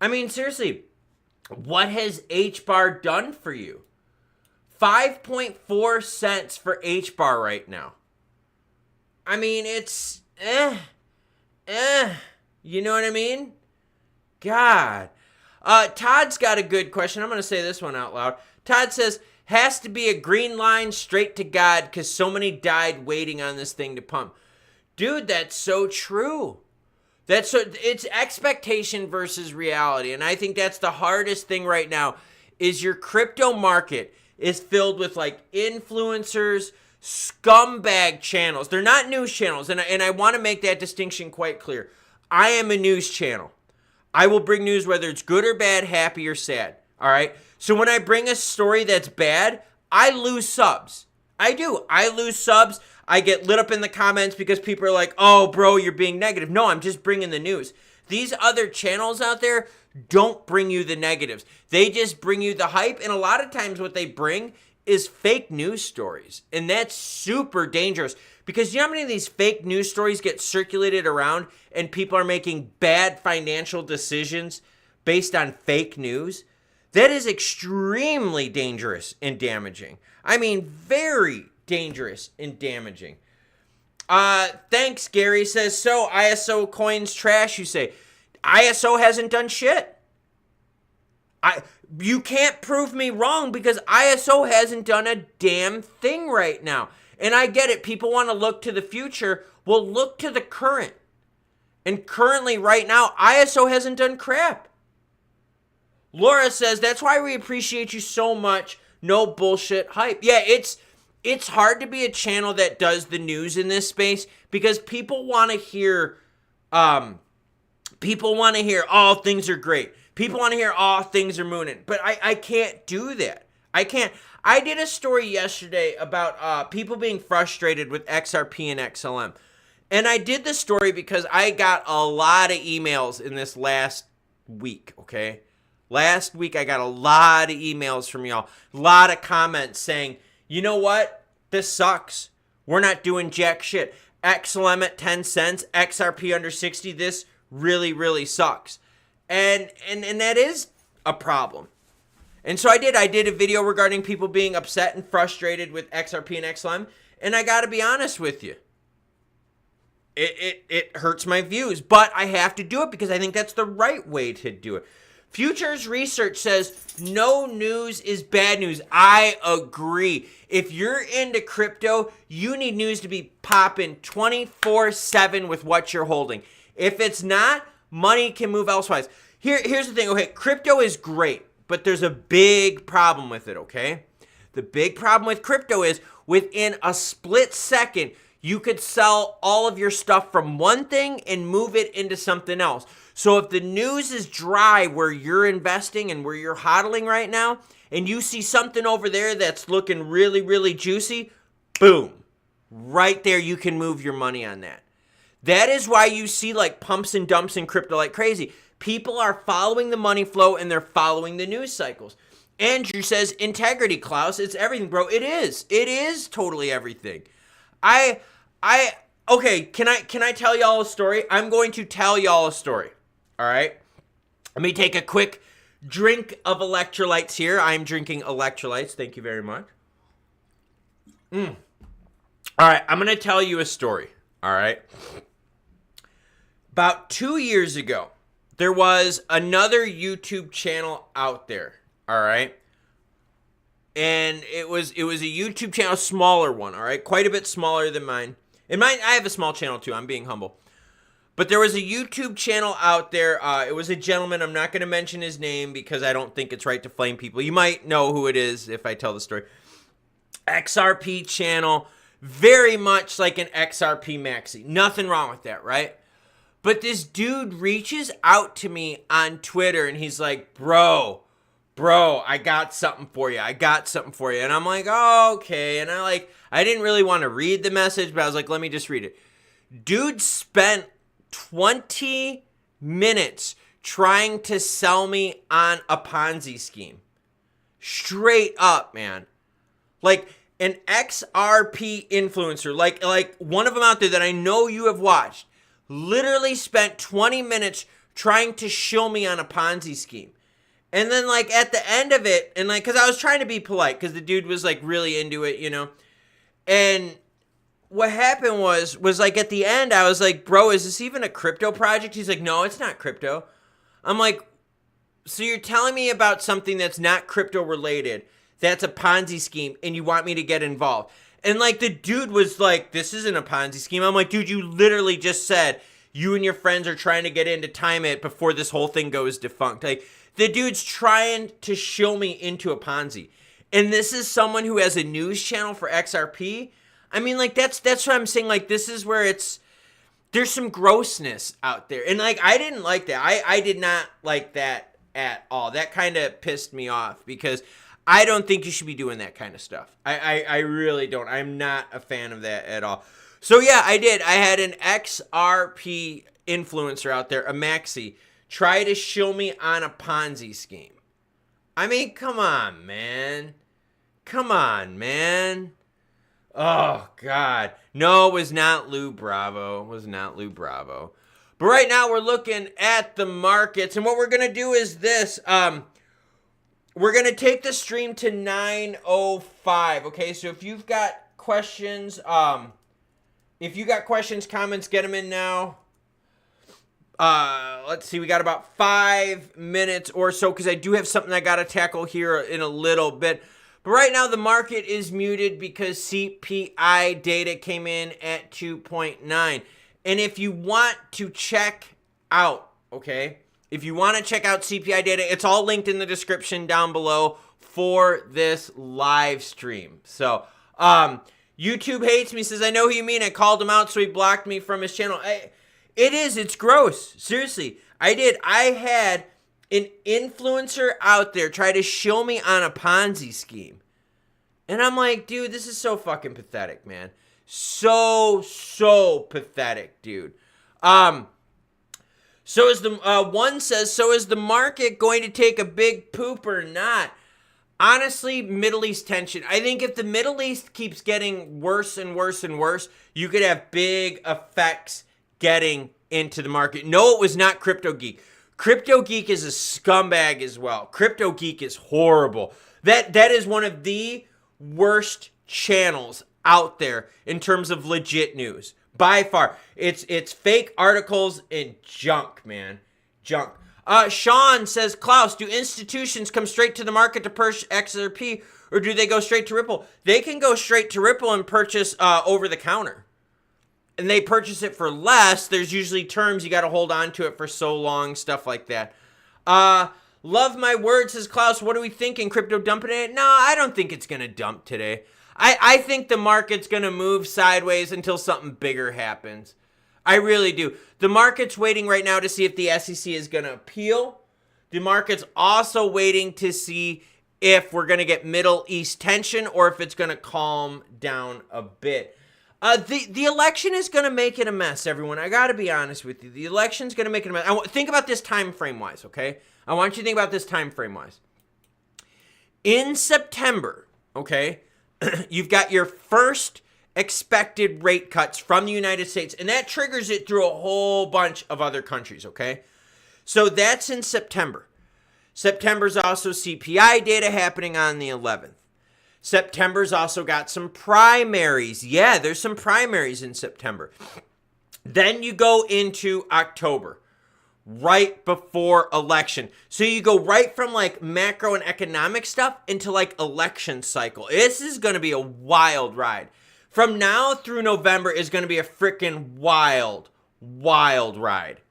I mean, seriously, what has HBAR done for you? 5.4 cents for HBAR right now. I mean, it's you know what I mean? God. Todd's got a good question. I'm going to say this one out loud. Todd says, has to be a green line straight to God because so many died waiting on this thing to pump. Dude, that's so true. It's expectation versus reality. And I think that's the hardest thing right now is your crypto market is filled with like influencers, scumbag channels. They're not news channels. And I want to make that distinction quite clear. I am a news channel. I will bring news whether it's good or bad, happy or sad. All right. So when I bring a story that's bad, I lose subs. I do. I lose subs. I get lit up in the comments because people are like, oh, bro, you're being negative. No, I'm just bringing the news. These other channels out there don't bring you the negatives. They just bring you the hype. And a lot of times what they bring is fake news stories. And that's super dangerous, because you know how many of these fake news stories get circulated around and people are making bad financial decisions based on fake news? That is extremely dangerous and damaging. I mean, very dangerous and damaging. Thanks, Gary says, so ISO coins trash, you say. ISO hasn't done shit. You can't prove me wrong, because ISO hasn't done a damn thing right now. And I get it. People want to look to the future. Well, look to the current. And currently, right now, ISO hasn't done crap. Laura says, that's why we appreciate you so much. No bullshit hype. Yeah, it's hard to be a channel that does the news in this space, because people want to hear, oh, things are great. People want to hear, oh, things are mooning. But I can't do that. I can't. I did a story yesterday about people being frustrated with XRP and XLM. And I did the story because I got a lot of emails in this last week, okay? Last week, I got a lot of emails from y'all. A lot of comments saying, you know what? This sucks. We're not doing jack shit. XLM at 10 cents, XRP under 60. This really, really sucks. And that is a problem. And so I did a video regarding people being upset and frustrated with XRP and XLM. And I got to be honest with you. It hurts my views, but I have to do it because I think that's the right way to do it. Futures research says no news is bad news. I agree. If you're into crypto, you need news to be popping 24/7 with what you're holding. If it's not, money can move elsewise. Here's the thing, okay? Crypto is great, but there's a big problem with it, okay? The big problem with crypto is within a split second, you could sell all of your stuff from one thing and move it into something else. So if the news is dry where you're investing and where you're hodling right now, and you see something over there that's looking really, really juicy, boom. Right there, you can move your money on that. That is why you see like pumps and dumps in crypto like crazy. People are following the money flow and they're following the news cycles. Andrew says, integrity, Klaus, it's everything, bro. It is. It is totally everything. Okay, can I tell y'all a story? I'm going to tell y'all a story. All right? Let me take a quick drink of electrolytes here. I'm drinking electrolytes. Thank you very much. All right, I'm going to tell you a story. All right? About 2 years ago, there was another YouTube channel out there. All right? And it was a YouTube channel, a smaller one, all right? Quite a bit smaller than mine. And mine, I have a small channel too. I'm being humble. But there was a YouTube channel out there. It was a gentleman. I'm not going to mention his name because I don't think it's right to flame people. You might know who it is if I tell the story. XRP channel. Very much like an XRP maxi. Nothing wrong with that, right? But this dude reaches out to me on Twitter and he's like, bro, I got something for you. And I'm like, oh, okay. And I didn't really want to read the message, but I was like, let me just read it. Dude spent 20 minutes trying to sell me on a Ponzi scheme. Straight up, man. Like an XRP influencer, like one of them out there that I know you have watched, literally spent 20 minutes trying to shill me on a Ponzi scheme. And then, like, at the end of it, and, like, because I was trying to be polite, because the dude was, like, really into it, you know? And what happened was, like, at the end, I was like, bro, is this even a crypto project? He's like, no, it's not crypto. I'm like, so you're telling me about something that's not crypto-related, that's a Ponzi scheme, and you want me to get involved? And, like, the dude was like, this isn't a Ponzi scheme. I'm like, dude, you literally just said you and your friends are trying to get in to time it before this whole thing goes defunct. Like, the dude's trying to shill me into a Ponzi. And this is someone who has a news channel for XRP. I mean, like, that's what I'm saying. Like, this is where there's some grossness out there. And, like, I didn't like that. I did not like that at all. That kind of pissed me off because I don't think you should be doing that kind of stuff. I really don't. I'm not a fan of that at all. So, yeah, I did. I had an XRP influencer out there, a maxi, try to shill me on a Ponzi scheme. I mean, come on, man. Come on, man. Oh, God. No, it was not Lou Bravo. It was not Lou Bravo. But right now we're looking at the markets. And what we're going to do is this. We're going to take the stream to 9:05. Okay, so if you've got questions, comments, get them in now. Let's see, we got about 5 minutes or so because I do have something I got to tackle here in a little bit. But right now the market is muted because CPI data came in at 2.9. And if you want to check out, okay, if you want to check out CPI data, it's all linked in the description down below for this live stream. So, YouTube hates me, says, I know who you mean. I called him out, so he blocked me from his channel. It's gross. Seriously. I had an influencer out there try to show me on a Ponzi scheme. And I'm like, dude, this is so fucking pathetic, man. So pathetic, dude. So is the, one says, so is the market going to take a big poop or not? Honestly, Middle East tension. I think if the Middle East keeps getting worse and worse and worse, you could have big effects getting into the market. No, it was not Crypto Geek. Crypto Geek is a scumbag as well. Crypto Geek is horrible. That is one of the worst channels out there in terms of legit news. By far. It's fake articles and junk, man. Junk. Sean says, Klaus, do institutions come straight to the market to purchase XRP, or do they go straight to Ripple? They can go straight to Ripple and purchase over the counter. And they purchase it for less. There's usually terms. You got to hold on to it for so long, stuff like that. Love my word, says Klaus. What are we thinking? Crypto dumping it? No, I don't think it's going to dump today. I think the market's going to move sideways until something bigger happens. I really do. The market's waiting right now to see if the SEC is going to appeal. The market's also waiting to see if we're going to get Middle East tension or if it's going to calm down a bit. The election is going to make it a mess, everyone. I got to be honest with you. The election's going to make it a mess. Think about this time frame wise, okay? I want you to think about this time frame wise. In September, okay, you've got your first expected rate cuts from the United States, and that triggers it through a whole bunch of other countries, okay? So that's in September. September's also CPI data happening on the 11th. September's also got some primaries. Yeah, there's some primaries in September. Then you go into October, right before election. So you go right from like macro and economic stuff into like election cycle. This is going to be a wild ride. From now through November is going to be a freaking wild ride.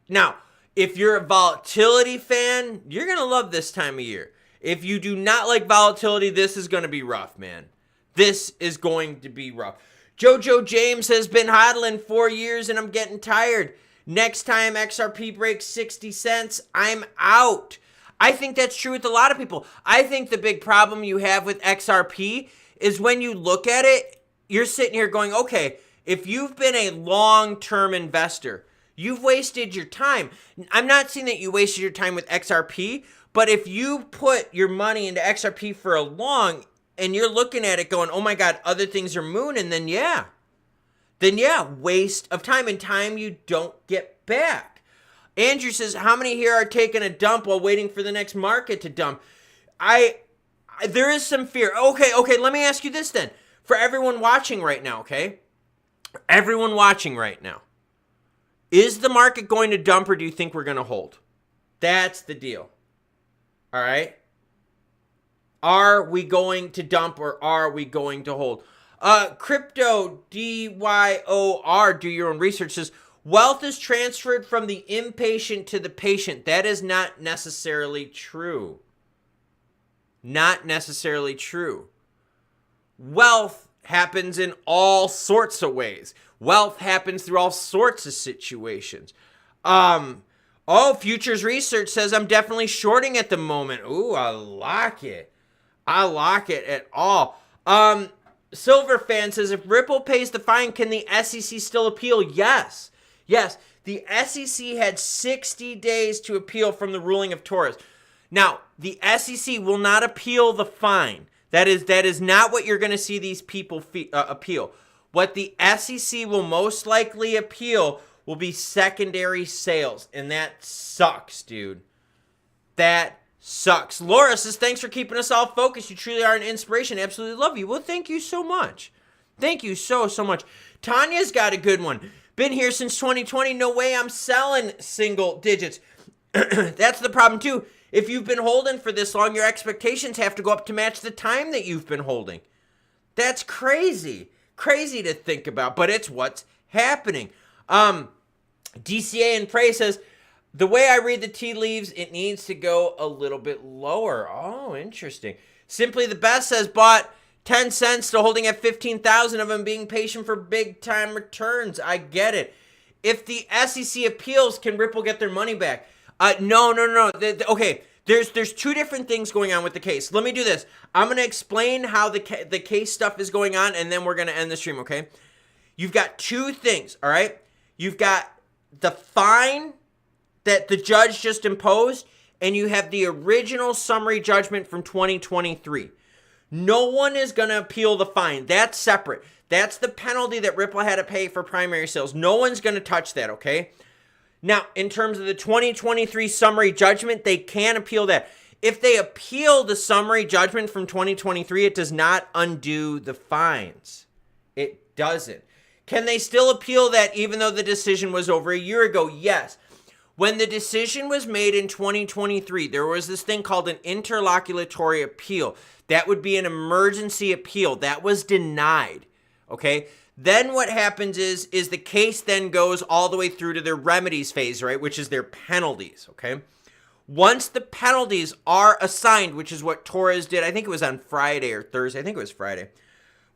Now, if you're a volatility fan, you're going to love this time of year. If you do not like volatility, this is going to be rough, man. This is going to be rough. Jojo James has been hodling 4 years and I'm getting tired. Next time XRP breaks 60 cents, I'm out. I think that's true with a lot of people. I think the big problem you have with XRP is when you look at it, you're sitting here going, okay, if you've been a long-term investor, you've wasted your time. I'm not saying that you wasted your time with XRP, but if you put your money into XRP for a long and you're looking at it going, oh my God, other things are mooning, then yeah, waste of time and time you don't get back. Andrew says, how many here are taking a dump while waiting for the next market to dump? There is some fear. Okay, let me ask you this then. For everyone watching right now, okay? Everyone watching right now. Is the market going to dump or do you think we're going to hold? That's the deal. All right? Are we going to dump or are we going to hold? Crypto DYOR, do your own research, says, wealth is transferred from the impatient to the patient. That is not necessarily true. Not necessarily true. Wealth happens in all sorts of ways. Wealth happens through all sorts of situations. Futures Research says I'm definitely shorting at the moment. Ooh, I like it. I like it at all. Silver Fan says, if Ripple pays the fine, can the SEC still appeal? Yes. The The SEC had 60 days to appeal from the ruling of Torres. Now, the SEC will not appeal the fine. That is not what you're going to see these people appeal. What the SEC will most likely appeal will be secondary sales, and that sucks, dude. That sucks. Laura says, thanks for keeping us all focused. You truly are an inspiration. Absolutely love you. Well, thank you so much. Thank you so much. Tanya's got a good one. Been here since 2020. No way I'm selling single digits. That's the problem, too. If you've been holding for this long, your expectations have to go up to match the time that you've been holding. That's crazy. Crazy to think about, but it's what's happening. DCA and Prey says, the way I read the tea leaves, it needs to go a little bit lower. Oh, interesting. Simply the Best says, bought 10 cents to holding at 15,000 of them, being patient for big time returns. I get it. If the SEC appeals, can Ripple get their money back? No. Okay, there's two different things going on with the case. Let me do this. I'm going to explain how the case stuff is going on, and then we're going to end the stream, okay? You've got two things, all right? You've got the fine that the judge just imposed, and you have the original summary judgment from 2023. No one is going to appeal the fine. That's separate. That's the penalty that Ripple had to pay for primary sales. No one's going to touch that, okay? Now, in terms of the 2023 summary judgment, they can appeal that. If they appeal the summary judgment from 2023, it does not undo the fines. It doesn't. Can they still appeal that even though the decision was over a year ago? Yes. When the decision was made in 2023, there was this thing called an interlocutory appeal. That would be an emergency appeal. That was denied, okay? Then what happens is the case then goes all the way through to their remedies phase, right, which is their penalties, okay? Once the penalties are assigned, which is what Torres did, I think it was on Friday or Thursday. I think it was Friday.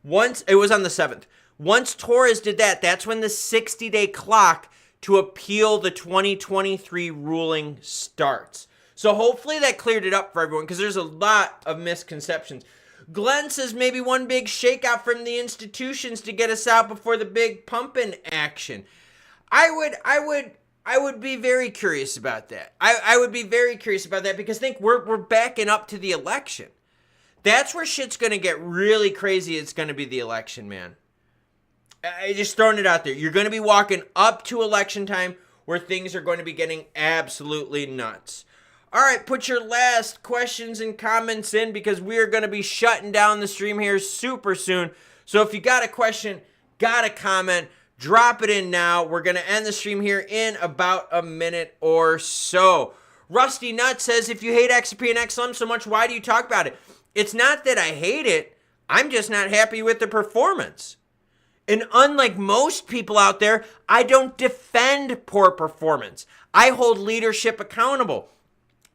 Once, it was on the 7th. Once Torres did that, that's when the 60-day clock to appeal the 2023 ruling starts. So hopefully that cleared it up for everyone, because there's a lot of misconceptions. Glenn says maybe one big shakeout from the institutions to get us out before the big pumping action. I would be very curious about that. I would be very curious about that, because think we're backing up to the election. That's where shit's going to get really crazy. It's going to be the election, man. I just throwing it out there. You're going to be walking up to election time where things are going to be getting absolutely nuts. All right, put your last questions and comments in, because we are going to be shutting down the stream here super soon. So if you got a question, got a comment, drop it in now. We're going to end the stream here in about a minute or so. Rusty Nut says, if you hate XRP and XLM so much, why do you talk about it? It's not that I hate it. I'm just not happy with the performance. And unlike most people out there, I don't defend poor performance. I hold leadership accountable.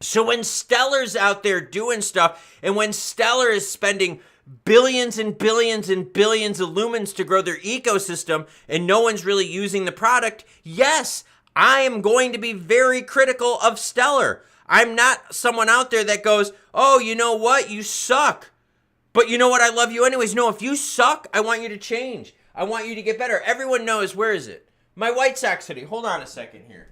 So when Stellar's out there doing stuff, and when Stellar is spending billions and billions and billions of lumens to grow their ecosystem, and no one's really using the product, yes, I am going to be very critical of Stellar. I'm not someone out there that goes, oh, you know what? You suck. But you know what? I love you anyways. No, if you suck, I want you to change. I want you to get better. Everyone knows, where is it? My White Sox hoodie. Hold on a second here.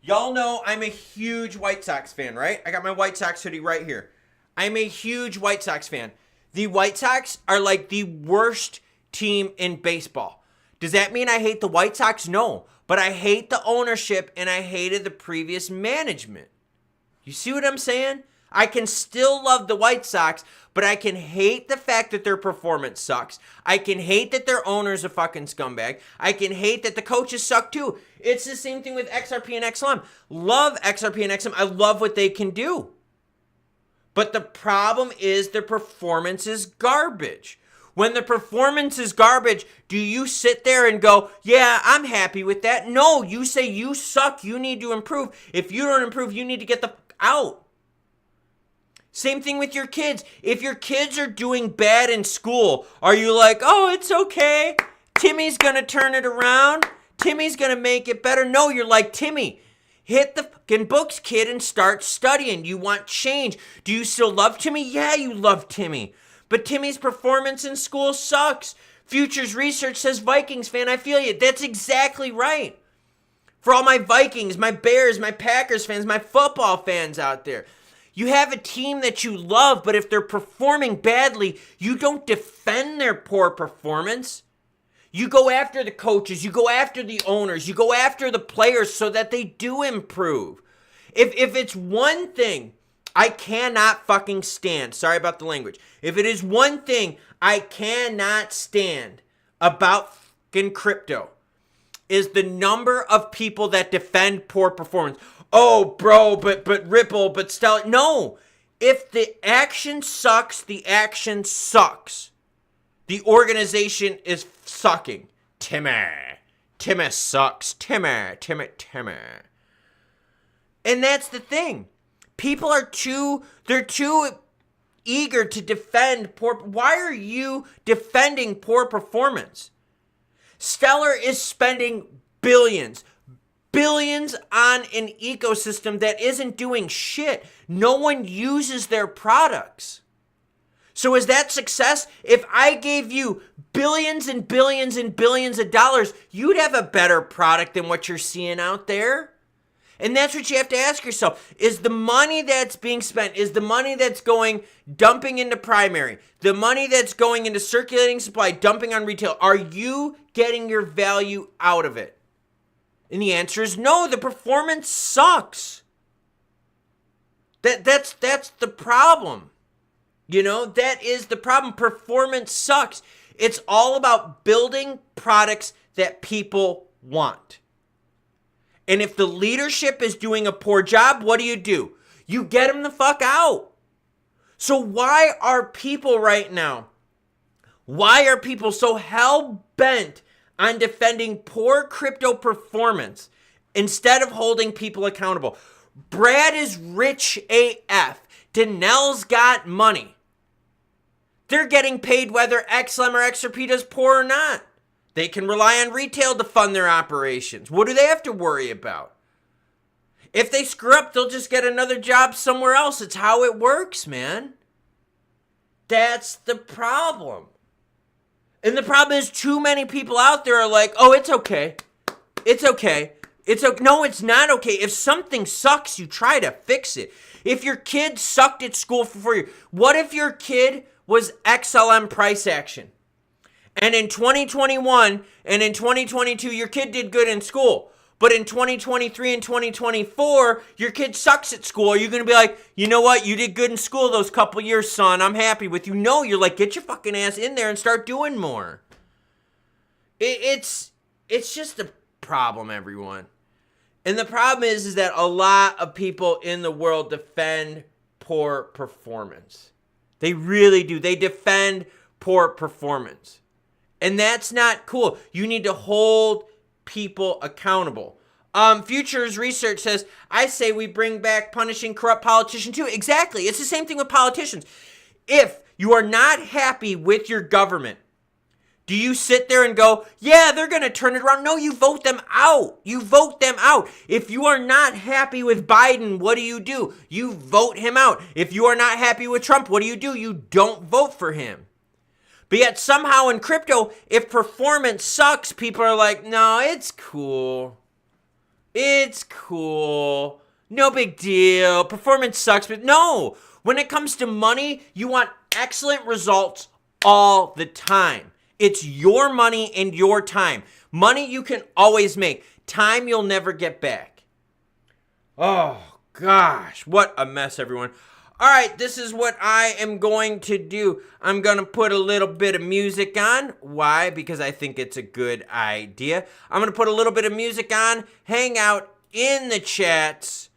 Y'all know I'm a huge White Sox fan, right? I got my White Sox hoodie right here. I'm a huge White Sox fan. The White Sox are like the worst team in baseball. Does that mean I hate the White Sox? No. But I hate the ownership, and I hated the previous management. You see what I'm saying? I can still love the White Sox, but I can hate the fact that their performance sucks. I can hate that their owner's a fucking scumbag. I can hate that the coaches suck too. It's the same thing with XRP and XLM. Love XRP and XLM. I love what they can do. But the problem is their performance is garbage. When the performance is garbage, do you sit there and go, yeah, I'm happy with that? No, you say you suck. You need to improve. If you don't improve, you need to get the fuck out. Same thing with your kids. If your kids are doing bad in school, are you like, oh, it's okay. Timmy's going to turn it around. Timmy's going to make it better. No, you're like, Timmy, hit the fucking books, kid, and start studying. You want change. Do you still love Timmy? Yeah, you love Timmy. But Timmy's performance in school sucks. Futures Research says Vikings fan. I feel you. That's exactly right. For all my Vikings, my Bears, my Packers fans, my football fans out there. You have a team that you love, but if they're performing badly, you don't defend their poor performance. You go after the coaches, you go after the owners, you go after the players so that they do improve. If it's one thing I cannot fucking stand, sorry about the language. If it is one thing I cannot stand about fucking crypto, is the number of people that defend poor performance. Oh, bro, but Ripple, but Stellar. No, if the action sucks, the action sucks. The organization is sucking. Timmer sucks. Timmer. And that's the thing. People are they're too eager to defend poor. Why are you defending poor performance? Stellar is spending billions on an ecosystem that isn't doing shit. No one uses their products. So is that success? If I gave you billions and billions and billions of dollars, you'd have a better product than what you're seeing out there. And that's what you have to ask yourself. Is the money that's being spent, is the money that's dumping into primary, the money that's going into circulating supply, dumping on retail, are you getting your value out of it? And the answer is no, the performance sucks. That's the problem. You know, that is the problem. Performance sucks. It's all about building products that people want. And if the leadership is doing a poor job, what do? You get them the fuck out. So why are people right now, why are people so hell-bent on defending poor crypto performance instead of holding people accountable? Brad is rich AF. Danelle's got money. They're getting paid whether XLM or XRP does poor or not. They can rely on retail to fund their operations. What do they have to worry about? If they screw up, they'll just get another job somewhere else. It's how it works, man. That's the problem. And the problem is too many people out there are like, oh, it's okay. It's okay. It's okay. No, it's not okay. If something sucks, you try to fix it. If your kid sucked at school for 4 years, what if your kid was XLM price action? And in 2021 and in 2022, your kid did good in school. But in 2023 and 2024, your kid sucks at school. Are you going to be like, you know what? You did good in school those couple years, son. I'm happy with you. No, you're like, get your fucking ass in there and start doing more. It's just a problem, everyone. And the problem is that a lot of people in the world defend poor performance. They really do. They defend poor performance. And that's not cool. You need to hold people accountable. Futures Research says, I say we bring back punishing corrupt politicians too. Exactly. It's the same thing with politicians. If you are not happy with your government, do you sit there and go, yeah, they're going to turn it around? No, you vote them out. You vote them out. If you are not happy with Biden, what do? You vote him out. If you are not happy with Trump, what do? You don't vote for him. But yet somehow in crypto, if performance sucks, people are like, no, it's cool. It's cool. No big deal. Performance sucks. But no, when it comes to money, you want excellent results all the time. It's your money and your time. Money you can always make. Time you'll never get back. Oh, gosh. What a mess, everyone. All right, this is what I am going to do. I'm going to put a little bit of music on. Why? Because I think it's a good idea. I'm going to put a little bit of music on, hang out in the chats.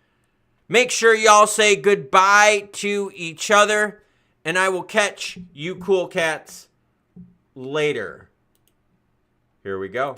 Make sure y'all say goodbye to each other, and I will catch you cool cats later. Here we go.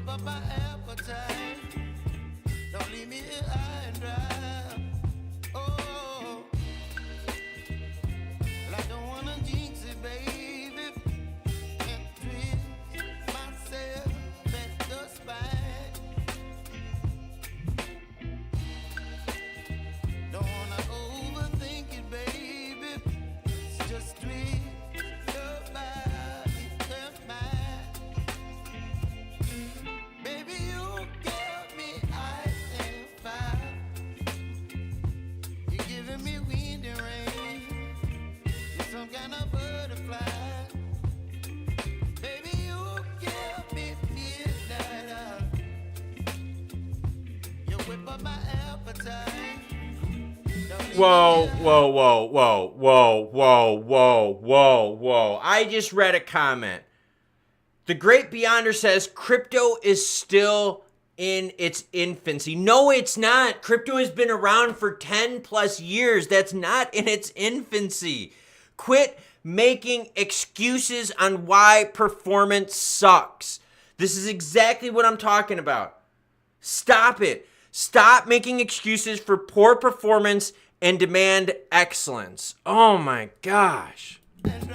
whip up my appetite. Don't leave me here high and dry. Oh, well, I don't wanna jinx it, baby, and twist myself at the spine. Don't wanna overthink it, baby. It's just twist your body and mine. Baby, you give me ice and fire. You're giving me wind and rain. You're some kind of butterfly. Baby, you give me midnight. You whip up my appetite. Whoa, whoa, whoa, whoa, whoa, whoa, whoa, whoa, whoa. I just read a comment. The Great Beyonder says crypto is still in its infancy. No, it's not. Crypto has been around for 10 plus years. That's not in its infancy. Quit making excuses on why performance sucks. This is exactly what I'm talking about. Stop it. Stop making excuses for poor performance and demand excellence. Oh my gosh. And